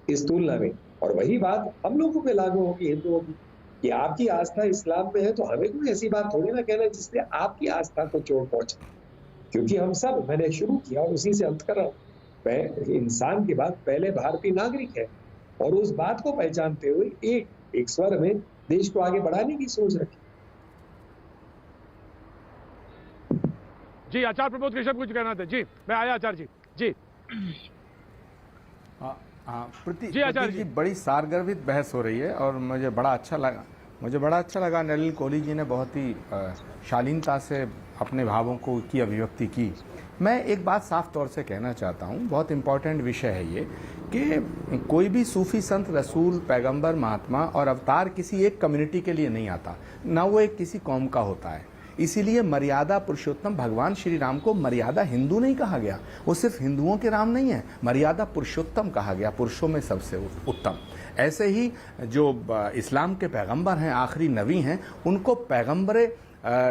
इस तुलना में। और वही बात हम लोगों पे लागू होगी, हिंदुओं की, कि आपकी आस्था इस्लाम में है तो हमें कोई ऐसी बात थोड़ी ना कहना जिससे आपकी आस्था को चोट पहुंचे। क्योंकि हम सब, मैंने शुरू किया और उसी से अंत कर रहा हूं, इंसान के बाद पहले भारतीय नागरिक है, और उस बात को पहचानते हुए एक स्वर में देश को आगे बढ़ाने की सोच रखी। जी आचार्य प्रमोद कृष्ण कुछ कहना था? जी मैं आया आचार्य जी। जी आचार्य जी, बड़ी सारगर्भित बहस हो रही है और मुझे बड़ा अच्छा लगा। नलिन कोहली जी ने बहुत ही शालीनता से अपने भावों की अभिव्यक्ति की। मैं एक बात साफ तौर से कहना चाहता हूँ, बहुत इम्पोर्टेंट विषय है ये, कि कोई भी सूफी संत, रसूल, पैगंबर, महात्मा और अवतार किसी एक कम्युनिटी के लिए नहीं आता, ना वो एक किसी कौम का होता है। इसीलिए मर्यादा पुरुषोत्तम भगवान श्री राम को मर्यादा हिंदू नहीं कहा गया, वो सिर्फ हिंदुओं के राम नहीं है, मर्यादा पुरुषोत्तम कहा गया, पुरुषों में सबसे उत्तम। ऐसे ही जो इस्लाम के पैगंबर हैं, आखिरी नबी हैं, उनको पैगंबर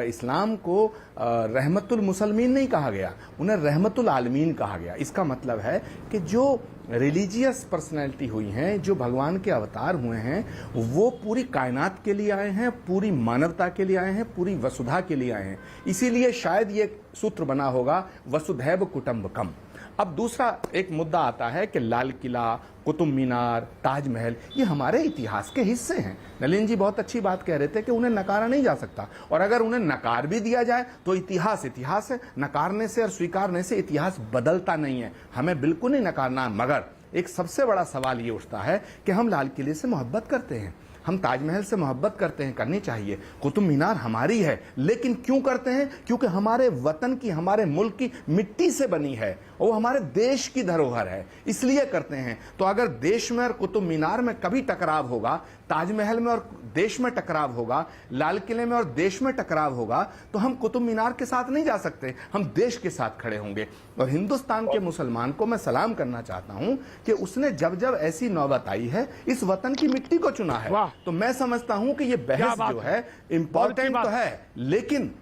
इस्लाम को रहमतुल मुसलमीन नहीं कहा गया, उन्हें रहमतुल आलमीन कहा गया। इसका मतलब है कि जो रिलीजियस पर्सनैलिटी हुई हैं, जो भगवान के अवतार हुए हैं, वो पूरी कायनात के लिए आए हैं, पूरी मानवता के लिए आए हैं, पूरी वसुधा के लिए आए हैं। इसीलिए शायद ये सूत्र बना होगा वसुधैव कुटुंबकम। अब दूसरा एक मुद्दा आता है कि लाल किला, कुतुब मीनार, ताजमहल, ये हमारे इतिहास के हिस्से हैं। नलिन जी बहुत अच्छी बात कह रहे थे कि उन्हें नकारा नहीं जा सकता, और अगर उन्हें नकार भी दिया जाए तो इतिहास इतिहास है। नकारने से और स्वीकारने से इतिहास बदलता नहीं है, हमें बिल्कुल नहीं नकारना। मगर एक सबसे बड़ा सवाल ये उठता है कि हम लाल किले से मोहब्बत करते हैं, हम ताजमहल से मोहब्बत करते हैं, करनी चाहिए। कुतुब मीनार हमारी है, लेकिन क्यों करते हैं? क्योंकि हमारे वतन की, हमारे मुल्क की मिट्टी से बनी है, वो हमारे देश की धरोहर है, इसलिए करते हैं। तो अगर देश में और कुतुब मीनार में कभी टकराव होगा, ताजमहल में और देश में टकराव होगा, लाल किले में और देश में टकराव होगा, तो हम कुतुब मीनार के साथ नहीं जा सकते, हम देश के साथ खड़े होंगे। और हिंदुस्तान के मुसलमान को मैं सलाम करना चाहता हूं कि उसने जब जब ऐसी नौबत आई है, इस वतन की मिट्टी को चुना है। तो मैं समझता हूं कि ये बहस जो है इंपॉर्टेंट तो है, लेकिन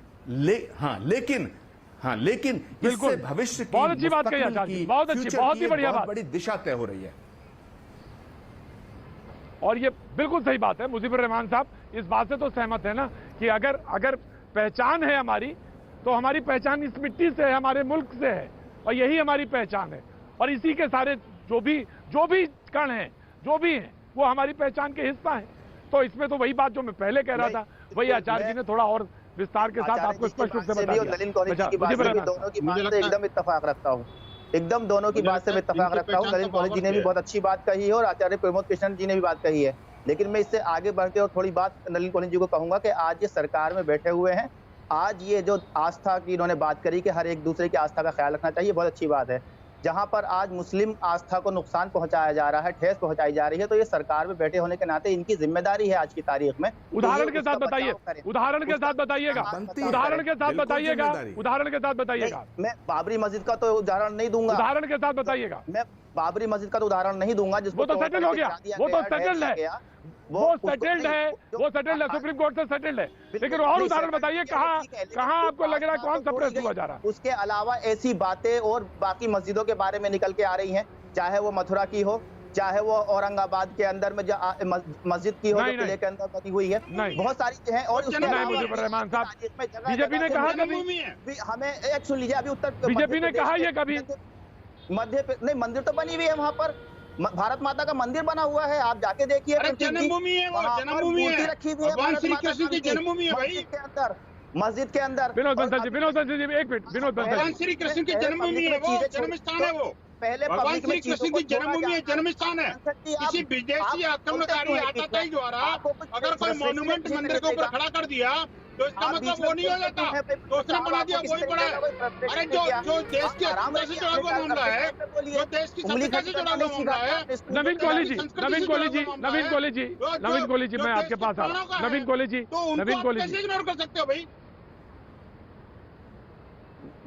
इससे भविष्य की, बहुत अच्छी बात कही आचार्य जी, बहुत अच्छी, बहुत ही बढ़िया बात, बड़ी दिशा तय हो रही है। और ये बिल्कुल सही बात है। मुजीबुर रहमान साहब इस बात से तो सहमत है ना कि अगर पहचान है हमारी, तो हमारी पहचान इस मिट्टी से है, हमारे मुल्क से है, और यही हमारी पहचान है। और इसी के सारे जो भी कण हैं, जो भी हैं, वो हमारी पहचान के हिस्सा हैं। तो इसमें तो वही बात जो मैं पहले कह रहा था, वही आचार्य जी ने थोड़ा और विस्तार के साथ आपको स्पष्ट रूप से बता दिया। नलिन कोहली जी की बात से भी दोनों की बात से एकदम इत्तेफाक रखता हूँ, एकदम दोनों की बात से मैं इत्तेफाक रखता हूँ। नलिन कोहली जी ने भी बहुत अच्छी बात कही है और आचार्य प्रमोद कृष्ण जी ने भी बात कही है। लेकिन मैं इससे आगे बढ़ के और थोड़ी बात नलिन कोहली जी को कहूंगा कि आज ये सरकार में बैठे हुए हैं, आज ये जो आस्था की इन्होंने बात करी कि हर एक दूसरे की आस्था का ख्याल रखना चाहिए, बहुत अच्छी बात है। जहां पर आज मुस्लिम आस्था को नुकसान पहुंचाया जा रहा है, ठेस पहुंचाई जा रही है, तो ये सरकार में बैठे होने के नाते इनकी जिम्मेदारी है आज की तारीख में। उदाहरण के साथ बताइए, उदाहरण के साथ बताइएगा, उदाहरण के साथ बताइएगा, उदाहरण के साथ बताइएगा। मैं बाबरी मस्जिद का तो उदाहरण नहीं दूंगा, उदाहरण के साथ बताइएगा। मैं बाबरी मस्जिद का तो उदाहरण नहीं दूंगा जिसको वो तो सेटल हो गया, वो तो सेटल्ड है, वो सेटल्ड है, वो सेटल्ड है, सुप्रीम कोर्ट से सेटल्ड है। लेकिन और उदाहरण बताइए, कहाँ आपको लग रहा है कौन सप्रेस हुआ जा रहा है? उसके अलावा ऐसी बातें और बाकी मस्जिदों के बारे में निकल के आ रही हैं, चाहे वो मथुरा की हो, चाहे वो औरंगाबाद के अंदर में मस्जिद की हो जो किले के अंदर बनी हुई है, बहुत सारी हैं। और उसके रहमान साहब, बीजेपी ने कहा कभी, हमें एक सुन लीजिए, अभी उत्तर बीजेपी ने कहा ये कभी नहीं, मंदिर तो बनी हुई है वहाँ पर, भारत माता का मंदिर बना हुआ है, आप जाके देखिए। जन्मभूमि है, वो जन्मभूमि है, रखी हुई है भगवान श्री कृष्ण की जन्मभूमि है भाई। मस्जिद के अंदर विनोद बंसल जी, विनोद बंसल जी, एक मिनट, विनोद बंसल, भगवान श्री कृष्ण की जन्मभूमि है, वो जन्म स्थान है, वो पहले भगवान श्री कृष्ण की जन्मभूमि है, जन्म स्थान है। किसी विदेशी आक्रमणकारी आतंकवादी द्वारा अगर कोई मॉन्यूमेंट मंदिर के ऊपर खड़ा कर दिया तो इसका मतलब वो नहीं हो जाता, तो उसने बना दिया वही पड़ा है। अरे जो देश की अस्मिता से जुड़ा हुआ मामला है, जो देश की सभ्यता से जुड़ा हुआ मामला है। नवीन कोहली जी, नवीन कोहली जी, नवीन कोहली जी, नवीन कोहली जी, मैं आपके पास आ रहा हूँ। नवीन कोहली जी, नवीन कोहली जी, कैसे इग्नोर कर सकते हो भाई?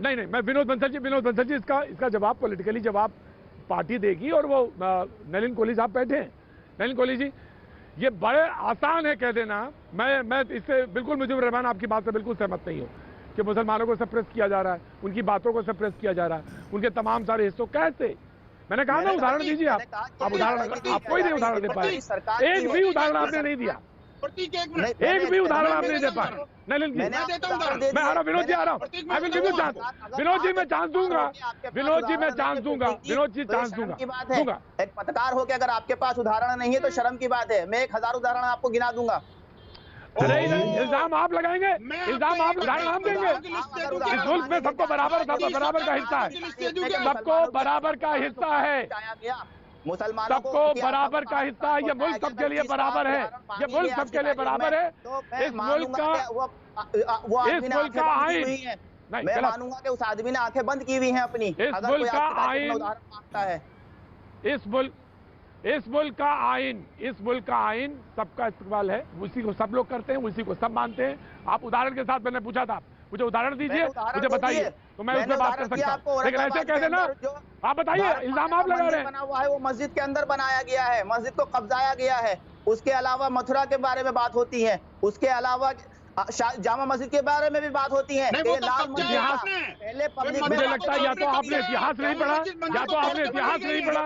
नहीं, मैं विनोद बंसल जी, इसका जवाब पॉलिटिकली जवाब पार्टी देगी। और वो नलिन कोहली साहब बैठे हैं। नलिन कोहली जी, ये बड़े आसान है कह देना, मैं इससे बिल्कुल, मुजीबुर रहमान आपकी बात से बिल्कुल सहमत नहीं हूँ कि मुसलमानों को सप्रेस किया जा रहा है, उनकी बातों को सप्रेस किया जा रहा है, उनके तमाम सारे हिस्सों। कैसे? मैंने कहा ना, उदाहरण दीजिए आप उदाहरण, आप कोई नहीं उदाहरण दे पाए, एक भी उदाहरण आपने नहीं दिया, एक भी उदाहरण आप नहीं दे पाए। नलिन जी, मैं आ रहा हूँ, विनोद जी आ रहा हूँ, I will give you chance, Vinod ji मैं चांस दूंगा, विनोद जी मैं चांस दूंगा, विनोद जी चांस दूंगा। एक पत्रकार हो के अगर आपके पास उदाहरण नहीं है तो शर्म की बात है। मैं 1000 उदाहरण आपको गिना दूंगा। अरे इल्जाम आप लगाएंगे, इल्जाम आप, उदाहरण हम देंगे। इस मुल्क में सबको बराबर का हिस्सा है, सबको बराबर का हिस्सा है, सबको बराबर का हिस्सा है। ये मुल्क सबके लिए बराबर है, ये मुल्क सबके लिए बराबर है। इस मुल्क का आइन, मैं मानूंगा कि उस आदमी ने आंखें बंद की हुई हैं अपनी। इस मुल्क का आइन, इस मुल्क का आइन सबका इस्तेमाल है, उसी को सब लोग करते हैं, उसी को सब मानते हैं। आप उदाहरण के साथ, मैंने पूछा था, मुझे उदाहरण दीजिए, मुझे बताइए, तो मैं उसमें बात कर सकता हूँ। लेकिन ऐसे कह देना, आप बताइए, इल्जाम आप लगा रहे हैं। बना हुआ है वो मस्जिद के अंदर बनाया गया है, मस्जिद को कब्जाया गया है। उसके अलावा मथुरा के बारे में बात होती है, उसके अलावा जामा मस्जिद के बारे में भी बात होती है। पहले पब्लिक, मुझे लगता है या तो आपने इतिहास नहीं पढ़ा, या तो आपने इतिहास नहीं पढ़ा,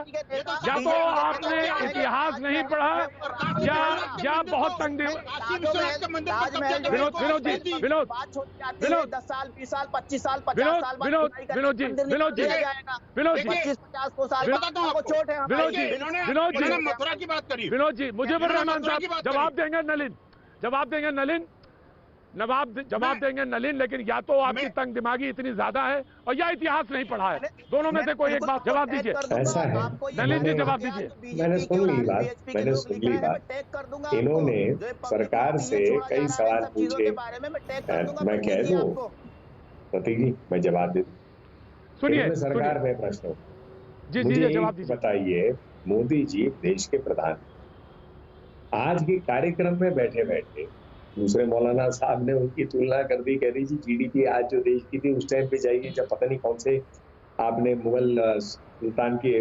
या तो आपने इतिहास नहीं पढ़ा, या बहुत तंग। विनोद जी, विनोद 10 साल, 20 साल, 25 साल, 50 साल, विनोद जी, 50 साल को चोट है। विनोद जी, मुजीबुर रहमान साहब जवाब देंगे नलिन, लेकिन या तो आपकी तंग दिमागी इतनी ज्यादा है और या इतिहास नहीं पढ़ा है, दोनों में से कोई एक बात जवाब दीजिए। ऐसा है, नलिन जी जवाब दीजिए। मैंने सुन ली बात, इन्होंने सरकार से कई सवाल पूछे, मैं कह दूं प्रतीक जी, मैं जवाब दे दूं। सुनिए, सरकार में प्रश्न जी, जवाब दीजिए। बताइए, मोदी जी देश के प्रधान, आज के कार्यक्रम में बैठे बैठे दूसरे मौलाना साहब ने उनकी तुलना कर दी, कह दी जी जीडीपी आज जो देश की थी उस टाइम पे जाइए जब पता नहीं कौन से आपने मुगल सुल्तान की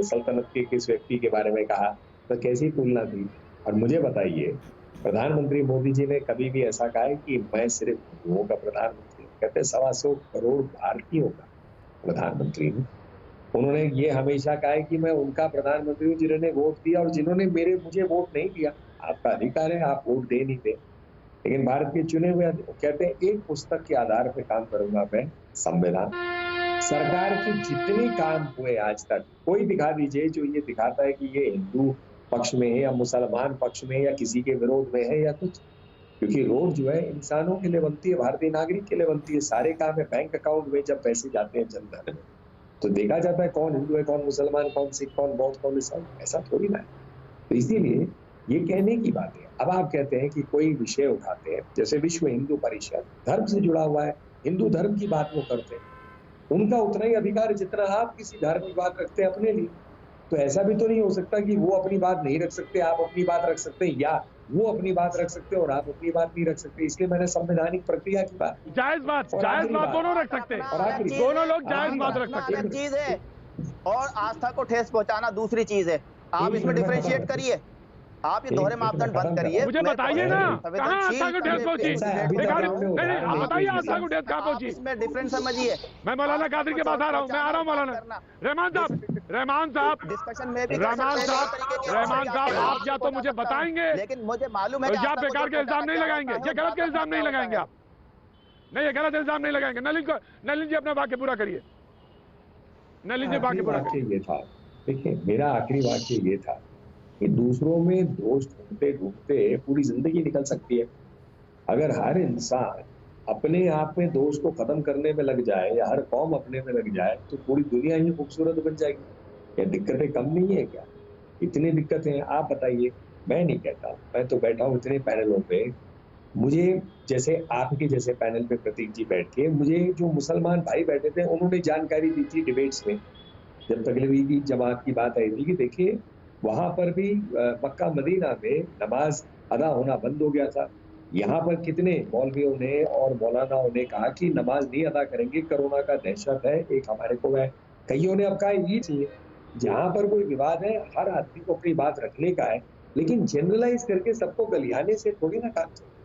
सल्तनत के किस व्यक्ति के बारे में कहा, तो कैसी तुलना थी। और मुझे बताइए, प्रधानमंत्री मोदी जी ने कभी भी ऐसा कहा है कि मैं सिर्फ हिंदुओं का प्रधानमंत्री? कहते 125 करोड़ भारतीयों का प्रधानमंत्री हूँ। उन्होंने ये हमेशा कहा है कि मैं उनका प्रधानमंत्री हूँ जिन्होंने वोट दिया और जिन्होंने मुझे वोट नहीं दिया। आपका अधिकार है, आप वोट दे नहीं दे, लेकिन भारत के चुने हुए कहते हैं एक पुस्तक के आधार पर काम करूंगा मैं, संविधान। सरकार के जितने काम हुए आज तक, कोई दिखा दीजिए जो ये दिखाता है कि ये हिंदू पक्ष में है या मुसलमान पक्ष में है या किसी के विरोध में है या कुछ। क्योंकि रोड जो है इंसानों के लिए बनती है, भारतीय नागरिक के लिए बनती है, सारे काम है। बैंक अकाउंट में जब पैसे जाते हैं जनधन में, तो देखा जाता है कौन हिंदू है, कौन मुसलमान, कौन सिख, कौन बौद्ध, कौन ईसाई, ऐसा थोड़ी ना है। तो इसीलिए ये कहने की बात है। अब आप कहते हैं कि कोई विषय उठाते हैं, जैसे विश्व हिंदू परिषद धर्म से जुड़ा हुआ है, हिंदू धर्म की बात वो करते हैं, उनका उतना ही अधिकार जितना आप किसी धार्मिक बात रखते हैं अपने लिए। तो ऐसा भी तो नहीं हो सकता कि वो अपनी बात नहीं रख सकते, आप अपनी बात रख सकते हैं, या वो अपनी बात रख सकते हैं और आप अपनी बात नहीं रख सकते। इसलिए मैंने संवैधानिक प्रक्रिया की बात, जायज बात दोनों रख सकते हैं, दोनों लोग जायज बात रख सकते हैं। चीज है और आस्था को ठेस पहुंचाना दूसरी चीज है। आप इसमें डिफरेंशिएट करिए, आप ये दोहरे मापदंड बंद करिए। मुझे बताइए ना कहाँ आस्था को ठेस पहुंची? नहीं, आप बताइए आस्था को ठेस कहाँ पहुंची? इसमें डिफरेंस समझिए। मैं मौलाना कादिर के पास आ रहा हूँ, मैं आ रहा हूँ मौलाना रहमान साहब डिस्कशन में भी रहमान साहब आप या तो मुझे बताएंगे, लेकिन मुझे मालूम है या बेकार के इल्जाम नहीं लगाएंगे, ये गलत के इल्जाम नहीं लगाएंगे आप, नहीं ये गलत इल्जाम नहीं लगाएंगे। नलिन जी अपना वाक्य पूरा करिए। नलिन जी वाक्य पूरा करिए। ये था, देखिए मेरा आखिरी वाक्य ये था कि दूसरों में दोष ढूंढते ढूंढते पूरी जिंदगी निकल सकती है। अगर हर इंसान अपने आप में दोष को खत्म करने में लग जाए या हर कौम अपने में लग जाए तो पूरी दुनिया ही खूबसूरत बन जाएगी। ये दिक्कतें कम नहीं है क्या? इतनी दिक्कतें हैं, आप बताइए। मैं नहीं कहता, मैं तो बैठा हूँ इतने पैनलों पे, मुझे जैसे आपके जैसे पैनल पे प्रतीक जी बैठ के, मुझे जो मुसलमान भाई बैठे थे उन्होंने जानकारी दी थी डिबेट्स में, जब तकलीफ की जमात की बात आई थी कि देखिए वहां पर भी मक्का मदीना में नमाज अदा होना बंद हो गया था। यहाँ पर कितने मौलवियों ने और मौलानाओं ने कहा कि नमाज नहीं अदा करेंगे, कोरोना का दहशत है, एक हमारे को है। कईयों ने अब कहा ये चाहिए, जहाँ पर कोई विवाद है हर आदमी को अपनी बात रखने का है, लेकिन जनरलाइज करके सबको गलियाने से थोड़ी ना काम चले।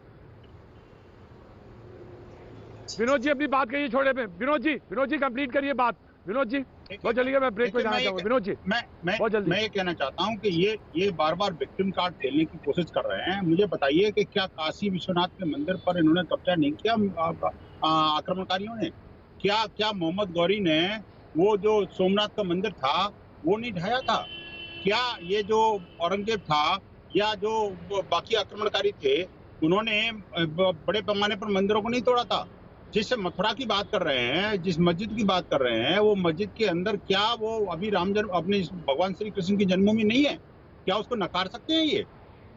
विनोद जी अपनी बात करिए छोड़े पे। विनोद जी कंप्लीट करिए बात। विनोद जी बहुत जल्दी, मैं ब्रेक पे जाना चाहूंगा। विनोद जी बहुत जल्दी। मैं ये कहना चाहता हूँ कि ये बार बार विक्टिम कार्ड खेलने की कोशिश कर रहे हैं। मुझे बताइए कि क्या काशी विश्वनाथ के मंदिर पर इन्होंने कब्जा नहीं किया आक्रमणकारियों ने? क्या मोहम्मद गौरी ने वो जो सोमनाथ का मंदिर था वो नहीं ढाया था? क्या ये जो औरंगजेब था या जो बाकी आक्रमणकारी थे उन्होंने बड़े पैमाने पर मंदिरों को नहीं तोड़ा था? जिस मथुरा की बात कर रहे हैं, जिस मस्जिद की बात कर रहे हैं, वो मस्जिद के अंदर क्या वो अभी राम जन्म अपने भगवान श्री कृष्ण की जन्मभूमि नहीं है? क्या उसको नकार सकते हैं ये?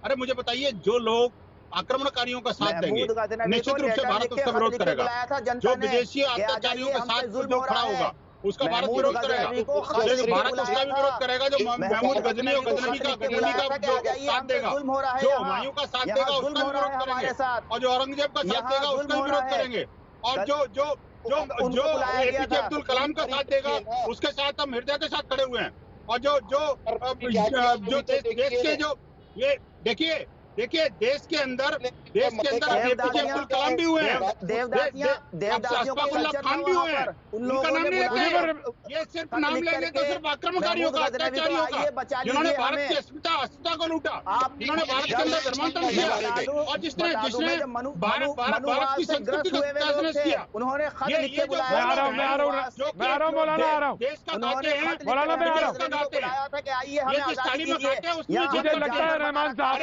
अरे मुझे बताइए, जो लोग आक्रमणकारियों का साथ देंगे निश्चित रूप से भारत उसका विरोध करेगा। जो विदेशी अत्याचारियों के साथ जो खड़ा होगा उसका भारत विरोध करेगा। भारत उसका भी विरोध करेगा जो महमूद गजनी और गजनवी का जो साथ देगा, जो हुमायूं का साथ देगा उसका भी विरोध करेंगे, और जो औरंगजेब का साथ देगा उसका भी विरोध करेंगे, और जो एपीजे अब्दुल कलाम का साथ देगा उसके साथ हम हृदय के साथ खड़े हुए हैं। और जो देश के जो ये देखिए देश के अंदर एपीजे अब्दुल कलाम भी हुए हैं, अशफाकुल्लाह खान भी हुए हैं। उनका नाम नहीं लेते, ये सिर्फ नाम लेंगे तो सिर्फ आक्रमणकारियों का, अत्याचारियों का, जिन्होंने भारत की अस्मिता को लूटा, जिन्होंने भारत के अंदर धर्मांतरण किया, और जिसने भारत की संस्कृति का तहस किया। उन्होंने मैं आ रहा हूँ मौलाना, आ रहा हूँ देश का गाते हैं मौलाना, मैं आ रहा हूँ। ये जिस ताली में गाते हैं उसमें मुझे लगता है रहमान साहब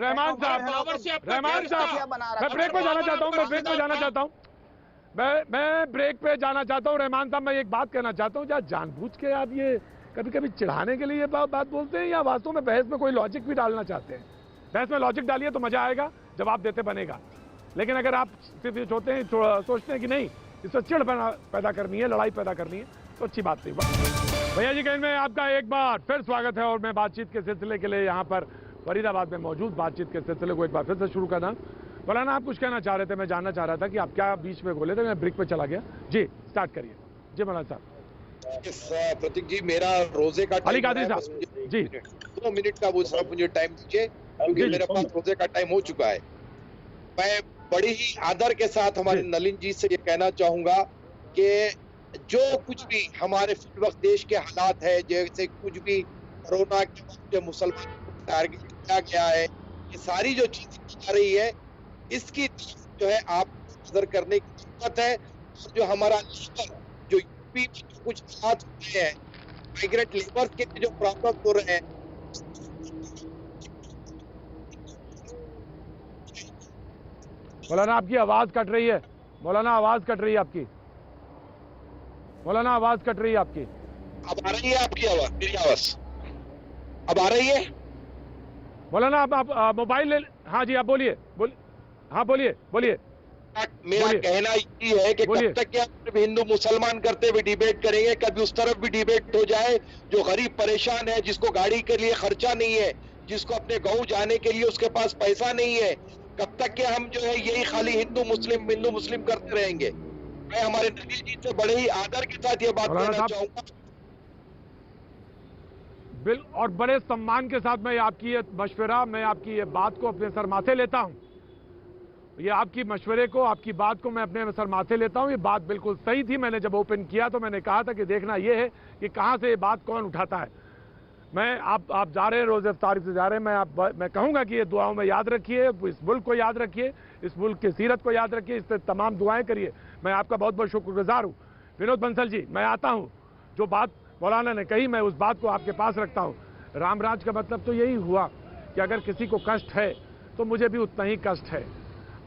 मैं ब्रेक पे जाना चाहता हूँ, मैं ब्रेक पे जाना चाहता हूँ। रहमान साहब मैं एक बात कहना चाहता हूँ, क्या जानबूझ के आप ये कभी कभी चिढ़ाने के लिए बात बोलते हैं या वास्तव में बहस में कोई लॉजिक भी डालना चाहते हैं? बहस में लॉजिक डालिए तो मजा आएगा, जवाब देते बनेगा। लेकिन अगर आप सिर्फ ये सोचते हैं कि नहीं इससे चिढ़ पैदा करनी है, लड़ाई पैदा करनी है, तो अच्छी बात नहीं। भैया जी कहीं में आपका एक बार फिर स्वागत है, और मैं बातचीत के सिलसिले के लिए यहाँ पर फरीदाबाद में मौजूद, बातचीत के सिलसिले को एक बार फिर से शुरू करना। मौलाना आप कुछ कहना चाह रहे थे, मैं जानना चाह रहा था कि आप क्या बीच में बोले थे, मैं ब्रेक पे चला गया। जी स्टार्ट करिए। जी मौलाना साहब। प्रतीक जी मेरा रोजे का अली कादरी साहब जी 2 मिनट का वो सिर्फ मुझे टाइम दीजिए, क्योंकि मेरे पास रोजे का टाइम हो चुका है। मैं बड़ी ही आदर के साथ हमारे नलिन जी से ये कहना चाहूंगा कि जो कुछ भी हमारे वक्त देश के हालात है, जैसे कुछ भी कोरोना के वक्त जो मुसलमान को टारगेट किया गया है, ये सारी जो चीजें की जा रही है, इसकी जो है आप नजर करने की जरूरत है। जो हमारा लेबर जो यूपी में कुछ हालात हो रहे हैं, माइग्रेंट लेबर के जो प्रॉब्लम हो रहे हैं, मौलाना आपकी आवाज कट रही है, मौलाना आवाज कट रही है आपकी, मौलाना आवाज कट रही है आपकी। अब आ रही है आपकी आवाज? मेरी आवाज अब आ रही है? मौलाना आप मोबाइल ले, हाँ जी आप बोलिए, हाँ बोलिए। मेरा कहना ये है कि कब तक क्या सिर्फ हिंदू मुसलमान करते हुए डिबेट करेंगे, कभी उस तरफ भी डिबेट हो जाए जो गरीब परेशान है, जिसको गाड़ी के लिए खर्चा नहीं है, जिसको अपने गांव जाने के लिए उसके पास पैसा नहीं है, कब तक क्या हम जो है यही खाली हिंदू मुस्लिम करते रहेंगे। मैं हमारे नबी जी से बड़े ही आदर के साथ ये बात कहना चाहूंगा और बड़े सम्मान के साथ मैं आपकी ये मशवरा, मैं आपकी ये बात को अपने सर माथे लेता हूं। ये आपकी मशवरे को, आपकी बात को मैं अपने सर माथे लेता हूं। ये बात बिल्कुल सही थी। मैंने जब ओपन किया तो मैंने कहा था कि देखना ये है कि कहां से ये बात कौन उठाता है। मैं आप जा रहे हैं, रोज़ इफ्तार से जा रहे हैं, मैं कहूंगा कि ये दुआओं में याद रखिए, इस मुल्क को याद रखिए, इस मुल्क की सीरत को याद रखिए, इस पर तमाम दुआएं करिए। मैं आपका बहुत बहुत शुक्रगुजार हूँ। विनोद बंसल जी, मैं आता हूँ, जो बात मौलाना ने कही मैं उस बात को आपके पास रखता हूँ। रामराज का मतलब तो यही हुआ कि अगर किसी को कष्ट है तो मुझे भी उतना ही कष्ट है,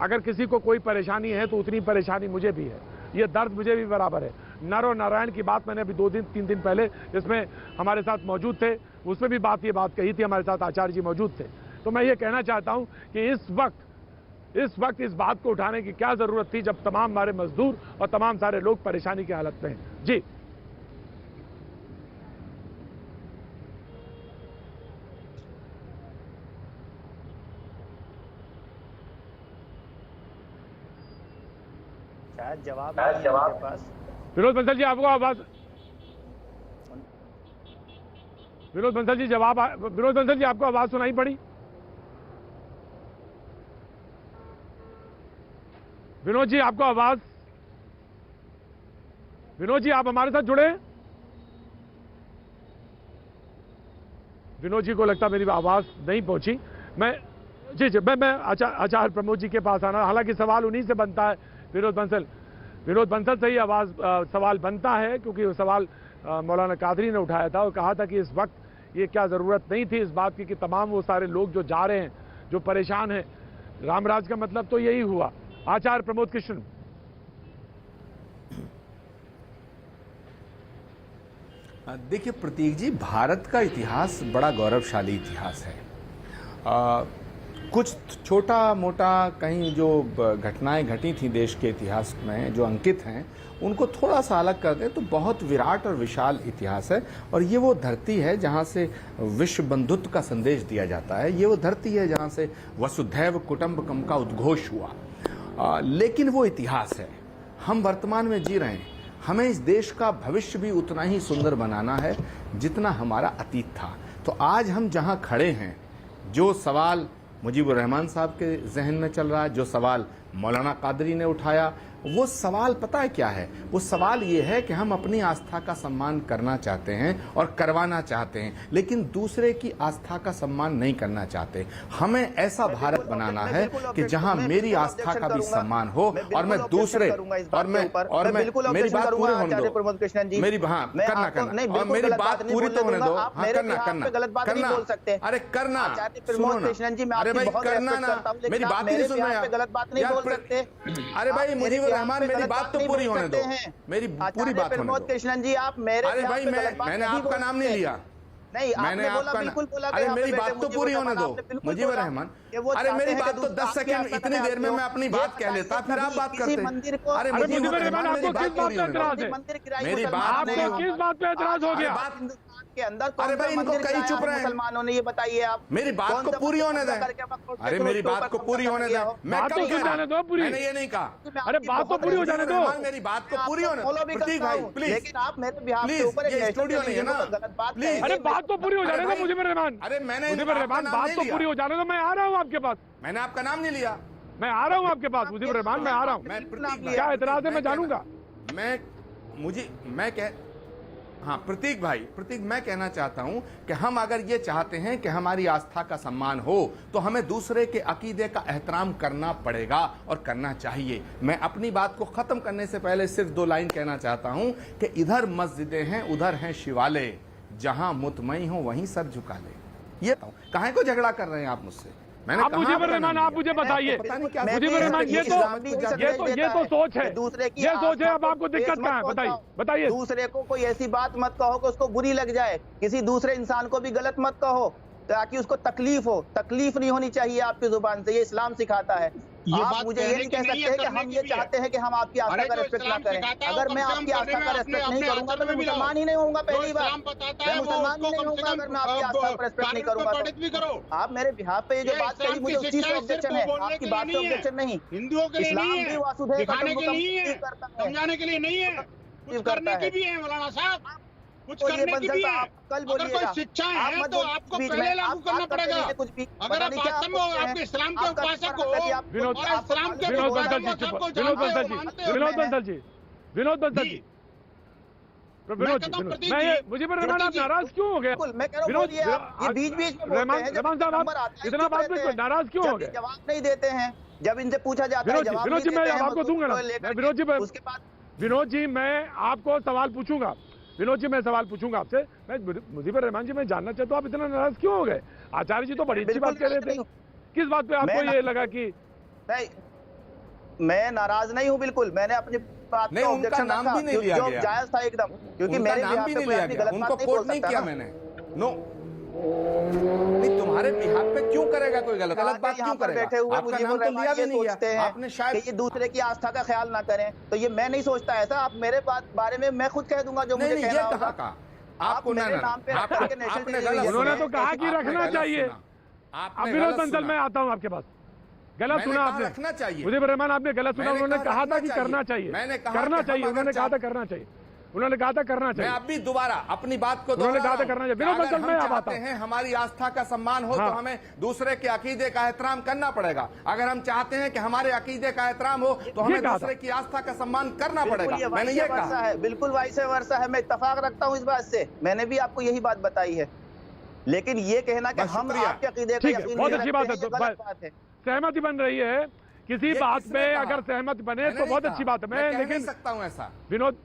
अगर किसी को कोई परेशानी है तो उतनी परेशानी मुझे भी है, ये दर्द मुझे भी बराबर है। नर और नारायण की बात मैंने अभी 2-3 दिन पहले इसमें हमारे साथ मौजूद थे, उसमें भी ये बात कही थी, हमारे साथ आचार्य जी मौजूद थे। तो मैं ये कहना चाहता हूँ कि इस वक्त इस बात को उठाने की क्या जरूरत थी जब तमाम हमारे मजदूर और तमाम सारे लोग परेशानी की हालत में हैं। जी जवाब विनोद बंसल जी, आपको आवाज, विनोद बंसल जी आपको आवाज सुनाई पड़ी? विनोद जी आपको आवाज, विनोद जी आप हमारे साथ जुड़े? विनोद जी को लगता मेरी आवाज नहीं पहुंची। मैं आचार्य प्रमोद जी के पास आना, हालांकि सवाल उन्हीं से बनता है। विनोद बंसल से ही सवाल बनता है, क्योंकि वो सवाल मौलाना कादरी ने उठाया था और कहा था कि इस वक्त ये क्या जरूरत नहीं थी इस बात की कि तमाम वो सारे लोग जो जा रहे हैं, जो परेशान हैं। रामराज का मतलब तो यही हुआ। आचार्य प्रमोद कृष्ण, देखिए प्रतीक जी, भारत का इतिहास बड़ा गौरवशाली इतिहास है। कुछ छोटा मोटा कहीं जो घटनाएं घटी थी देश के इतिहास में जो अंकित हैं, उनको थोड़ा सा अलग कर दें तो बहुत विराट और विशाल इतिहास है। और ये वो धरती है जहाँ से विश्व बंधुत्व का संदेश दिया जाता है, ये वो धरती है जहाँ से वसुधैव कुटुंबकम का उद्घोष हुआ। लेकिन वो इतिहास है, हम वर्तमान में जी रहे हैं। हमें इस देश का भविष्य भी उतना ही सुंदर बनाना है जितना हमारा अतीत था। तो आज हम जहाँ खड़े हैं, जो सवाल मुजीबुर रहमान साहब के जहन में चल रहा है, जो सवाल मौलाना कादरी ने उठाया, वो सवाल पता है क्या है? वो सवाल ये है कि हम अपनी आस्था का सम्मान करना चाहते हैं और करवाना चाहते हैं, लेकिन दूसरे की आस्था का सम्मान नहीं करना चाहते। हमें ऐसा भारत बनाना है कि जहां मेरी आस्था का भी सम्मान हो और मैं दूसरे और मेरी बात पूरी होने दो, मेरी करना और मेरी बात पूरी तो होने दो। हाँ, करना, अरे करना, सुनो ना, अरे भाई करना ना, मेरी बात ही नहीं सुन रहे। अरे भाई मुझे रहमान, मेरी बात तो पूरी होने दो, मेरी पूरी बात होने दो। कृष्णन जी, आप मेरे, अरे भाई मैंने आपका नाम नहीं लिया, नहीं मैंने आपका, अरे मेरी बात तो पूरी होने दो मुजीबुर रहमान। अरे मेरी बात तो 10 सेकंड, इतनी देर में मैं अपनी बात कह लेता, फिर आप बात करते। अरे मुजीबुर रहमान, मेरी बात पूरी होने दो, मेरी बात किस बात पे एतराज हो गया के अंदर? अरे भाई इनको कहीं चुप रहे मुसलमानों ने, ये बताइए आप। मेरी बात को पूरी होने दें, अरे मेरी बात को पूरी होने दें। मैं कब जाने दो पूरी, मैंने ये नहीं कहा। अरे बात तो पूरी हो जाने दो, मेरी बात को पूरी होने दो प्रतीक भाई, प्लीज। लेकिन आप मेरे बिहार के ऊपर ये स्टूडियो नहीं है ना, प्लीज। अरे बात तो पूरी हो जाने दो मुजीबुर रहमान। अरे मैंने बात तो पूरी हो जाने दो, मैं आ रहा हूँ आपके पास। मैंने आपका नाम नहीं लिया, मैं आ रहा हूँ आपके पास मुजीबुर रहमान, मैं आ रहा हूँ। क्या एतराज है मैं जानूंगा। हाँ प्रतीक भाई, मैं कहना चाहता हूं कि हम अगर ये चाहते हैं कि हमारी आस्था का सम्मान हो तो हमें दूसरे के अकीदे का एहतराम करना पड़ेगा और करना चाहिए। मैं अपनी बात को खत्म करने से पहले सिर्फ 2 लाइन कहना चाहता हूं कि इधर मस्जिदें हैं, उधर हैं शिवालय, जहां मुतमई हो वहीं सर झुका ले। ये काहे को झगड़ा कर रहे हैं आप मुझसे? आप मुजीबुर रहमान, आप मुझे बताइए मुजीबुर रहमान, ये तो सोच है, ये सोच है। अब आपको दिक्कत क्या है बताइए। दूसरे को कोई ऐसी बात मत कहो कि उसको बुरी लग जाए, किसी दूसरे इंसान को भी गलत मत कहो। ताकि उसको तकलीफ हो। तकलीफ नहीं होनी चाहिए आपकी जुबान से, ये इस्लाम सिखाता है। आप मुझे ये नहीं कह सकते हैं कि हम ये चाहते हैं कि हम आपकी आस्था का रेस्पेक्ट ना करें। अगर मैं आपकी आस्था का रेस्पेक्ट नहीं करूंगा तो मैं मुसलमान ही नहीं होऊंगा। पहली बात, मैं मुसलमान ही नहीं होऊंगा अगर मैं आपकी आस्था का रेस्पेक्ट नहीं करूंगा तो। आप मेरे बिहाफ पे ये जो बात कही, मुझे उस चीज से ऑब्जेक्शन है, आपकी बात से ऑब्जेक्शन नहीं। हिंदुओं के लिए नहीं है, दिखाने के लिए है, समझाने के लिए नहीं है, कुछ करने की भी है मौलाना साहब, कुछ करने की भी है। कल अगर कोई शिक्षाएं हैं तो आपको पहले लागू करना पड़ेगा। अगर आप वास्तव में आपके इस्लाम के उपासक हो और इस्लाम के विनोद बंसल जी, मुझे पर रहमान आप नाराज क्यों हो गए? मैं कह रहा हूं ये बीच-बीच में रहमान साहब आप इतना बात में नाराज क्यों हो गए? जवाब नहीं देते हैं, जब इनसे पूछा जाता है जवाब विनोद जी मैं आपको दूंगा ना, विनोद जी मैं आपको सवाल पूछूंगा, विनोद जी मैं सवाल पूछूंगा आपसे। मैं मुजीबर रहमान जी मैं जानना चाहता हूँ आप इतना नाराज क्यों हो गए? आचार्य जी तो बड़ी अच्छी बात कह रहे थे, किस बात पे आपको ये लगा कि? नहीं, मैं नाराज नहीं हूँ बिल्कुल, मैंने अपनी बात का ऑब्जेक्शन नाम भी नहीं लिया गया, जायज था एकदम, क्योंकि मेरे नाम भी नहीं लिया गया, उनको कोट नहीं किया मैंने। नो नहीं, तुम्हारे बिहाफ पे क्यों करेगा कोई गलत बात क्यों करेगा? बैठे हुए आपका नाम तो लिया भी नहीं गया, आपने शायद ये दूसरे की आस्था का ख्याल ना करें, तो ये मैं नहीं सोचता ऐसा। आप मेरे बारे में मैं खुद कह दूंगा जो मुझे कहना होगा। आपको मेरे नाम पे रख के नेशनल टेलीविजन, उन्होंने तो कहा कि रखना चाहिए। अब विनोद बंसल मैं आता हूँ आपके पास, गलत सुना आपने, रखना चाहिए। मुझे रहमान आपने गलत सुना, उन्होंने कहा था कि करना चाहिए, करना चाहिए, उन्होंने कहा था करना चाहिए, उन्होंने कहा था करना चाहिए। मैं अब भी दोबारा अपनी बात को उन्होंने कहा था करना चाहिए। विनोद बंसल मैं अब आता हूं, हमारी आस्था का सम्मान हो तो हमें दूसरे के अकीदे का एहतराम करना पड़ेगा। अगर हम चाहते हैं कि हमारे अकीदे का एहतराम हो तो हमें दूसरे की आस्था का सम्मान करना पड़ेगा। मैंने ये कहा है, बिल्कुल वैसे वर्षा है, मैं इत्तेफाक रखता हूँ इस बात से, मैंने भी आपको यही बात बताई है। लेकिन ये कहना कि हम आपके अकीदे का यकीन बहुत अच्छी बात है, सहमति बन रही है किसी बात पे, अगर सहमत बने तो बहुत अच्छी बात है। मैं लेकिन सकता हूँ ऐसा विनोद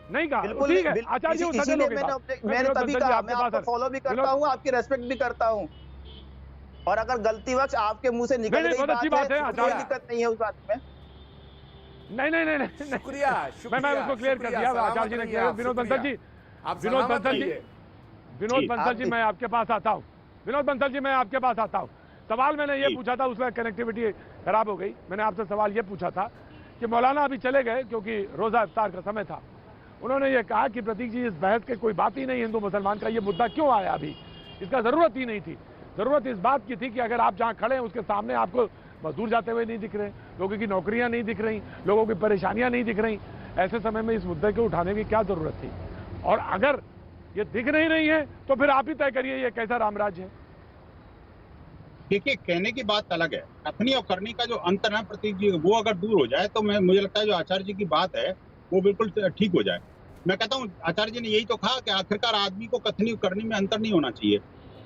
नहीं कहा, ठीक है आचार्य जी, मैंने तभी कहा, मैं आपको फॉलो भी करता हूँ, आपकी रेस्पेक्ट भी करता हूँ, और अगर गलती वक्त आपके मुंह से निकल गई बहुत अच्छी बात है, कोई दिक्कत नहीं है उस बात में। नहीं शुक्रिया, मैं उसको क्लियर कर दिया, आचार्य जी ने किया। विनोद बंसल जी, विनोद बंसल जी मैं आपके पास आता हूँ, विनोद बंसल जी मैं आपके पास आता हूँ। सवाल मैंने ये पूछा था, उसमें कनेक्टिविटी खराब हो गई, मैंने आपसे सवाल ये पूछा था कि मौलाना अभी चले गए क्योंकि रोजा इफ्तार का समय था, उन्होंने ये कहा कि प्रतीक जी इस बहस के कोई बात ही नहीं, हिंदू मुसलमान का ये मुद्दा क्यों आया अभी, इसका जरूरत ही नहीं थी। जरूरत इस बात की थी कि अगर आप जहाँ खड़े हैं उसके सामने आपको मजदूर जाते हुए नहीं दिख रहे, लोगों की नौकरियां नहीं दिख रही, लोगों की परेशानियां नहीं दिख रही, ऐसे समय में इस मुद्दे को उठाने की क्या जरूरत थी? और अगर ये दिख नहीं रही है तो फिर आप ही तय करिए ये कैसा रामराज है। देखिए, कहने की बात अलग है, कथनी और करनी का जो अंतर है प्रतीक जी, वो अगर दूर हो जाए तो मुझे लगता है जो आचार्य जी की बात है वो बिल्कुल ठीक हो जाए। मैं कहता हूँ आचार्य जी ने यही तो कहा कि आखिरकार आदमी को कथनी और करनी में अंतर नहीं होना चाहिए।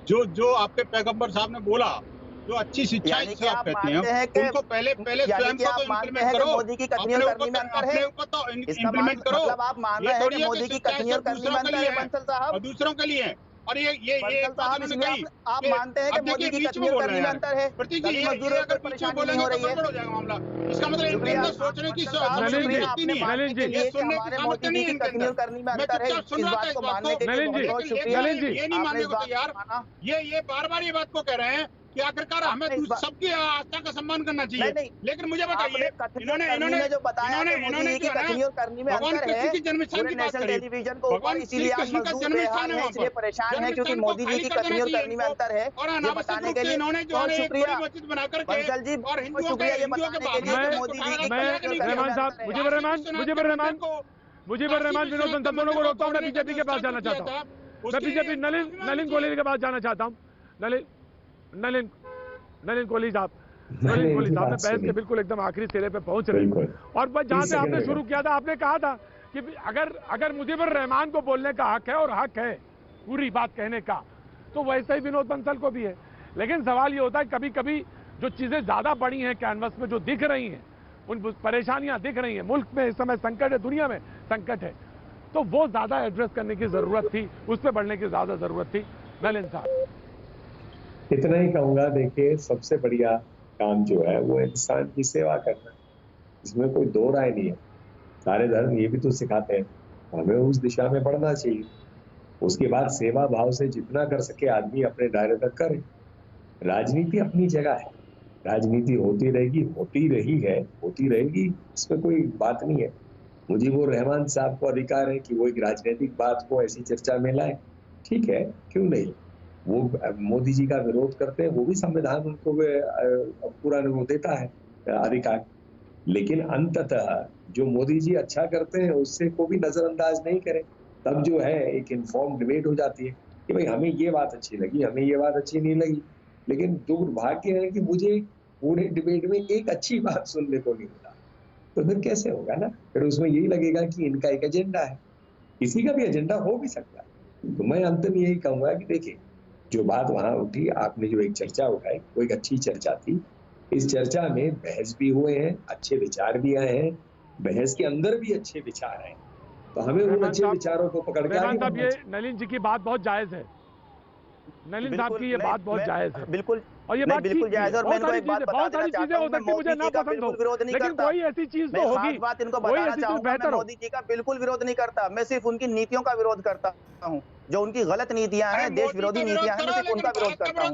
जो आपके पैगंबर साहब ने बोला, जो अच्छी शिक्षा जिसे आप कहते हैं, उनको पहले स्वयं को तो इम्प्लीमेंट करो, मोदी की कथनी और करनी में अंतर है, ऊपर तो इम्प्लीमेंट करो। मतलब आप मान रहे हैं कि मोदी की कथनी और करनी में अंतर है बंसल साहब, और दूसरों के लिए। और ये आप मानते हैं कि मोदी की कथनी और करनी में अंतर है, प्रतीक जी मजदूरों को परेशानी नहीं हो रही है, हो जाएगा मामला। इसका मतलब इनके सोचने की शक्ति नहीं है, ये सुनने की सामर्थ्य नहीं है इनके अंदर। मैं चुपचाप सुन रहा था इस बात को, ये नहीं मानने को तैयार, ये बार-बार ये बात को कह रहे हैं कि आखिरकार हमें सबकी आस्था का सम्मान करना चाहिए। लेकिन मुझे बताइए, इन्होंने जो बताया मोदी की कथनी और करनी में अंतर है, की जन्मस्थान की बात करी, टेलीविजन को ऊपर इसीलिए आप मजदूर इसलिए परेशान है क्योंकि मोदी जी की कथनी और करनी में अंतर है। और अनावश्यक रूप से इन्होंने जो है शुक्रिया मस्जिद बना करके बंसल जी, और हिंदुओं शुक्रिया ये बताने के लिए कि मोदी जी की रहमान साहब, मुजीबर रहमान विनोद बंसल दोनों को रोकता हूँ। मैं बीजेपी के पास जाना चाहता हूँ, मैं बीजेपी नलिन कोहली के पास जाना चाहता हूँ। नलिन कोहली साहब में बहस के बिल्कुल एकदम आखिरी सिरे पे पहुंच रहे हैं। और बस जहां से आपने शुरू किया था, आपने कहा था कि अगर मुजीबर रहमान को बोलने का हक है और हक है पूरी बात कहने का, तो वैसे ही विनोद बंसल को भी है। लेकिन सवाल ये होता है कभी कभी जो चीजें ज्यादा बड़ी हैं कैनवस में, जो दिख रही हैं, उन परेशानियां दिख रही हैं, मुल्क में इस समय संकट है, दुनिया में संकट है, तो वो ज्यादा एड्रेस करने की जरूरत थी, उस पर बढ़ने की ज्यादा जरूरत थी। नलिन साहब इतना ही कहूंगा, देखिए सबसे बढ़िया काम जो है वो इंसान की सेवा करना, इसमें कोई दो राय नहीं है। सारे धर्म ये भी तो सिखाते हैं, हमें उस दिशा में बढ़ना चाहिए। उसके बाद सेवा भाव से जितना कर सके आदमी अपने दायरे तक करे। राजनीति अपनी जगह है, राजनीति होती रहेगी, होती रही है, होती रहेगी, इसमें कोई बात नहीं है। मुजीबुर रहमान साहब को अधिकार है कि वो एक राजनीतिक बात को ऐसी चर्चा में लाए, ठीक है, क्यों नहीं। वो मोदी जी का विरोध करते हैं, वो भी संविधान उनको पूरा वो देता है अधिकार, लेकिन अंततः जो मोदी जी अच्छा करते हैं उससे को भी नजरअंदाज नहीं करें। तब जो है एक इन्फॉर्म डिबेट हो जाती है कि भाई हमें ये बात अच्छी लगी, हमें ये बात अच्छी नहीं लगी। लेकिन दुर्भाग्य है कि मुझे पूरे डिबेट में एक अच्छी बात सुनने को नहीं मिला, तो फिर कैसे होगा ना। फिर उसमें यही लगेगा कि इनका एक एजेंडा है, किसी का भी एजेंडा हो भी सकता है। तो मैं अंत में यही कहूंगा कि देखिए, जो बात वहां उठी, आपने जो एक चर्चा उठाई वो एक अच्छी चर्चा थी। इस चर्चा में बहस भी हुए हैं, अच्छे विचार भी आए हैं, बहस के अंदर भी अच्छे विचार आए, तो हमें उन अच्छे विचारों को पकड़ के आगे बढ़ना चाहिए। नलिन जी की बात बहुत जायज है, नलिन साहब की ये बात बहुत जायज है, बिल्कुल, और ये बात बिल्कुल जायज। और मैंने एक बात बहुत सारी चीजें हो सकती है मुझे ना पसंद हो, लेकिन कोई ऐसी चीज तो होगी, बात इनको बताना चाहूंगा, मैं मोदी जी का बिल्कुल विरोध नहीं करता, मैं सिर्फ उनकी नीतियों का विरोध करता हूँ। जो उनकी गलत नीतियां हैं, देश विरोधी नीतियां हैं, मैं सिर्फ उनका विरोध करता हूँ।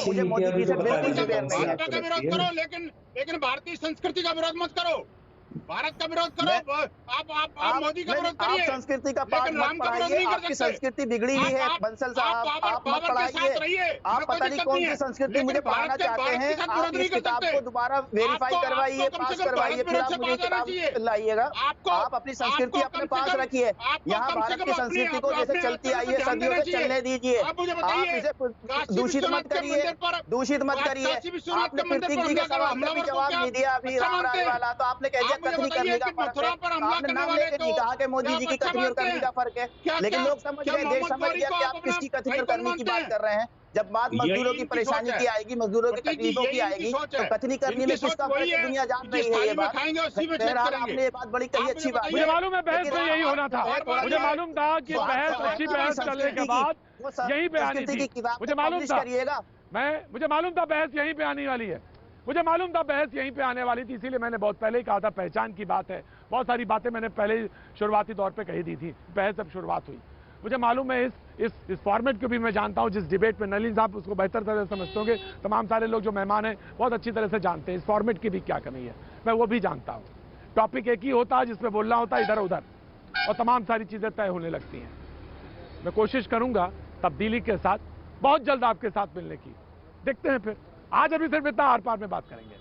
मुझे मोदी जी से बिल्कुल जुबेर नहीं है। लेकिन भारतीय संस्कृति का विरोध मत करो, भारत का विरोध करो। आप मोदी का विरोध करिए, आप संस्कृति का पाठ मत पढ़ाइए, आपकी संस्कृति बिगड़ी हुई है बंसल साहब, आप मत पढ़ाइए। आप पता नहीं कौन सी संस्कृति मुझे पढ़ाना चाहते हैं। आप इस किताब को दोबारा वेरीफाई करवाइए, पास करवाइए, फिर आप मुझे किताब लाइएगा। आप अपनी संस्कृति अपने पास रखिए, यहाँ भारत की संस्कृति को जैसे चलती आई है सदियों से चलने दीजिए। आप इसे दूषित मत करिए, दूषित मत करिए। आपने प्रतीक जी के सवाल का भी जवाब नहीं दिया अभी, राम राय वाला, तो आपने कह दिया कथनी करने का फर्क है। आपने नाम लेके नहीं कहा कि मोदी जी की कथनी और करनी का फर्क है, लेकिन लोग समझ गए, देश समझ गया कि आप किसकी कथनी और करनी की बात कर रहे हैं। जब बात मजदूरों की परेशानी की आएगी, मजदूरों की तकलीफों की आएगी, तो कथनी करनी में किसका फर्क है, दुनिया जान रही है ये बात। आपने ये बात बड़ी कही, अच्छी बात। मुझे मालूम है बहस में यही होना था, मुझे मालूम था कि बहस, अच्छी बहस चलने के बाद यही पे आनी थी, मुझे मालूम था, मुझे मालूम था बहस यहीं पे आने वाली है, मुझे मालूम था बहस यहीं पे आने वाली थी, इसीलिए मैंने बहुत पहले ही कहा था पहचान की बात है। बहुत सारी बातें मैंने पहले ही शुरुआती तौर पे कही दी थी, बहस जब शुरुआत हुई। मुझे मालूम है इस फॉर्मेट को भी मैं जानता हूं, जिस डिबेट में नलिन साहब उसको बेहतर तरह से समझते होंगे, तमाम सारे लोग जो मेहमान हैं बहुत अच्छी तरह से जानते हैं इस फॉर्मेट की भी क्या कमी है, मैं वो भी जानता हूँ। टॉपिक एक ही होता है जिसमें बोलना होता है इधर उधर, और तमाम सारी चीजें तय होने लगती हैं। मैं कोशिश करूंगा तब्दीली के साथ बहुत जल्द आपके साथ मिलने की, देखते हैं फिर। आज अभी सिर्फ इतना आर पार में बात करेंगे।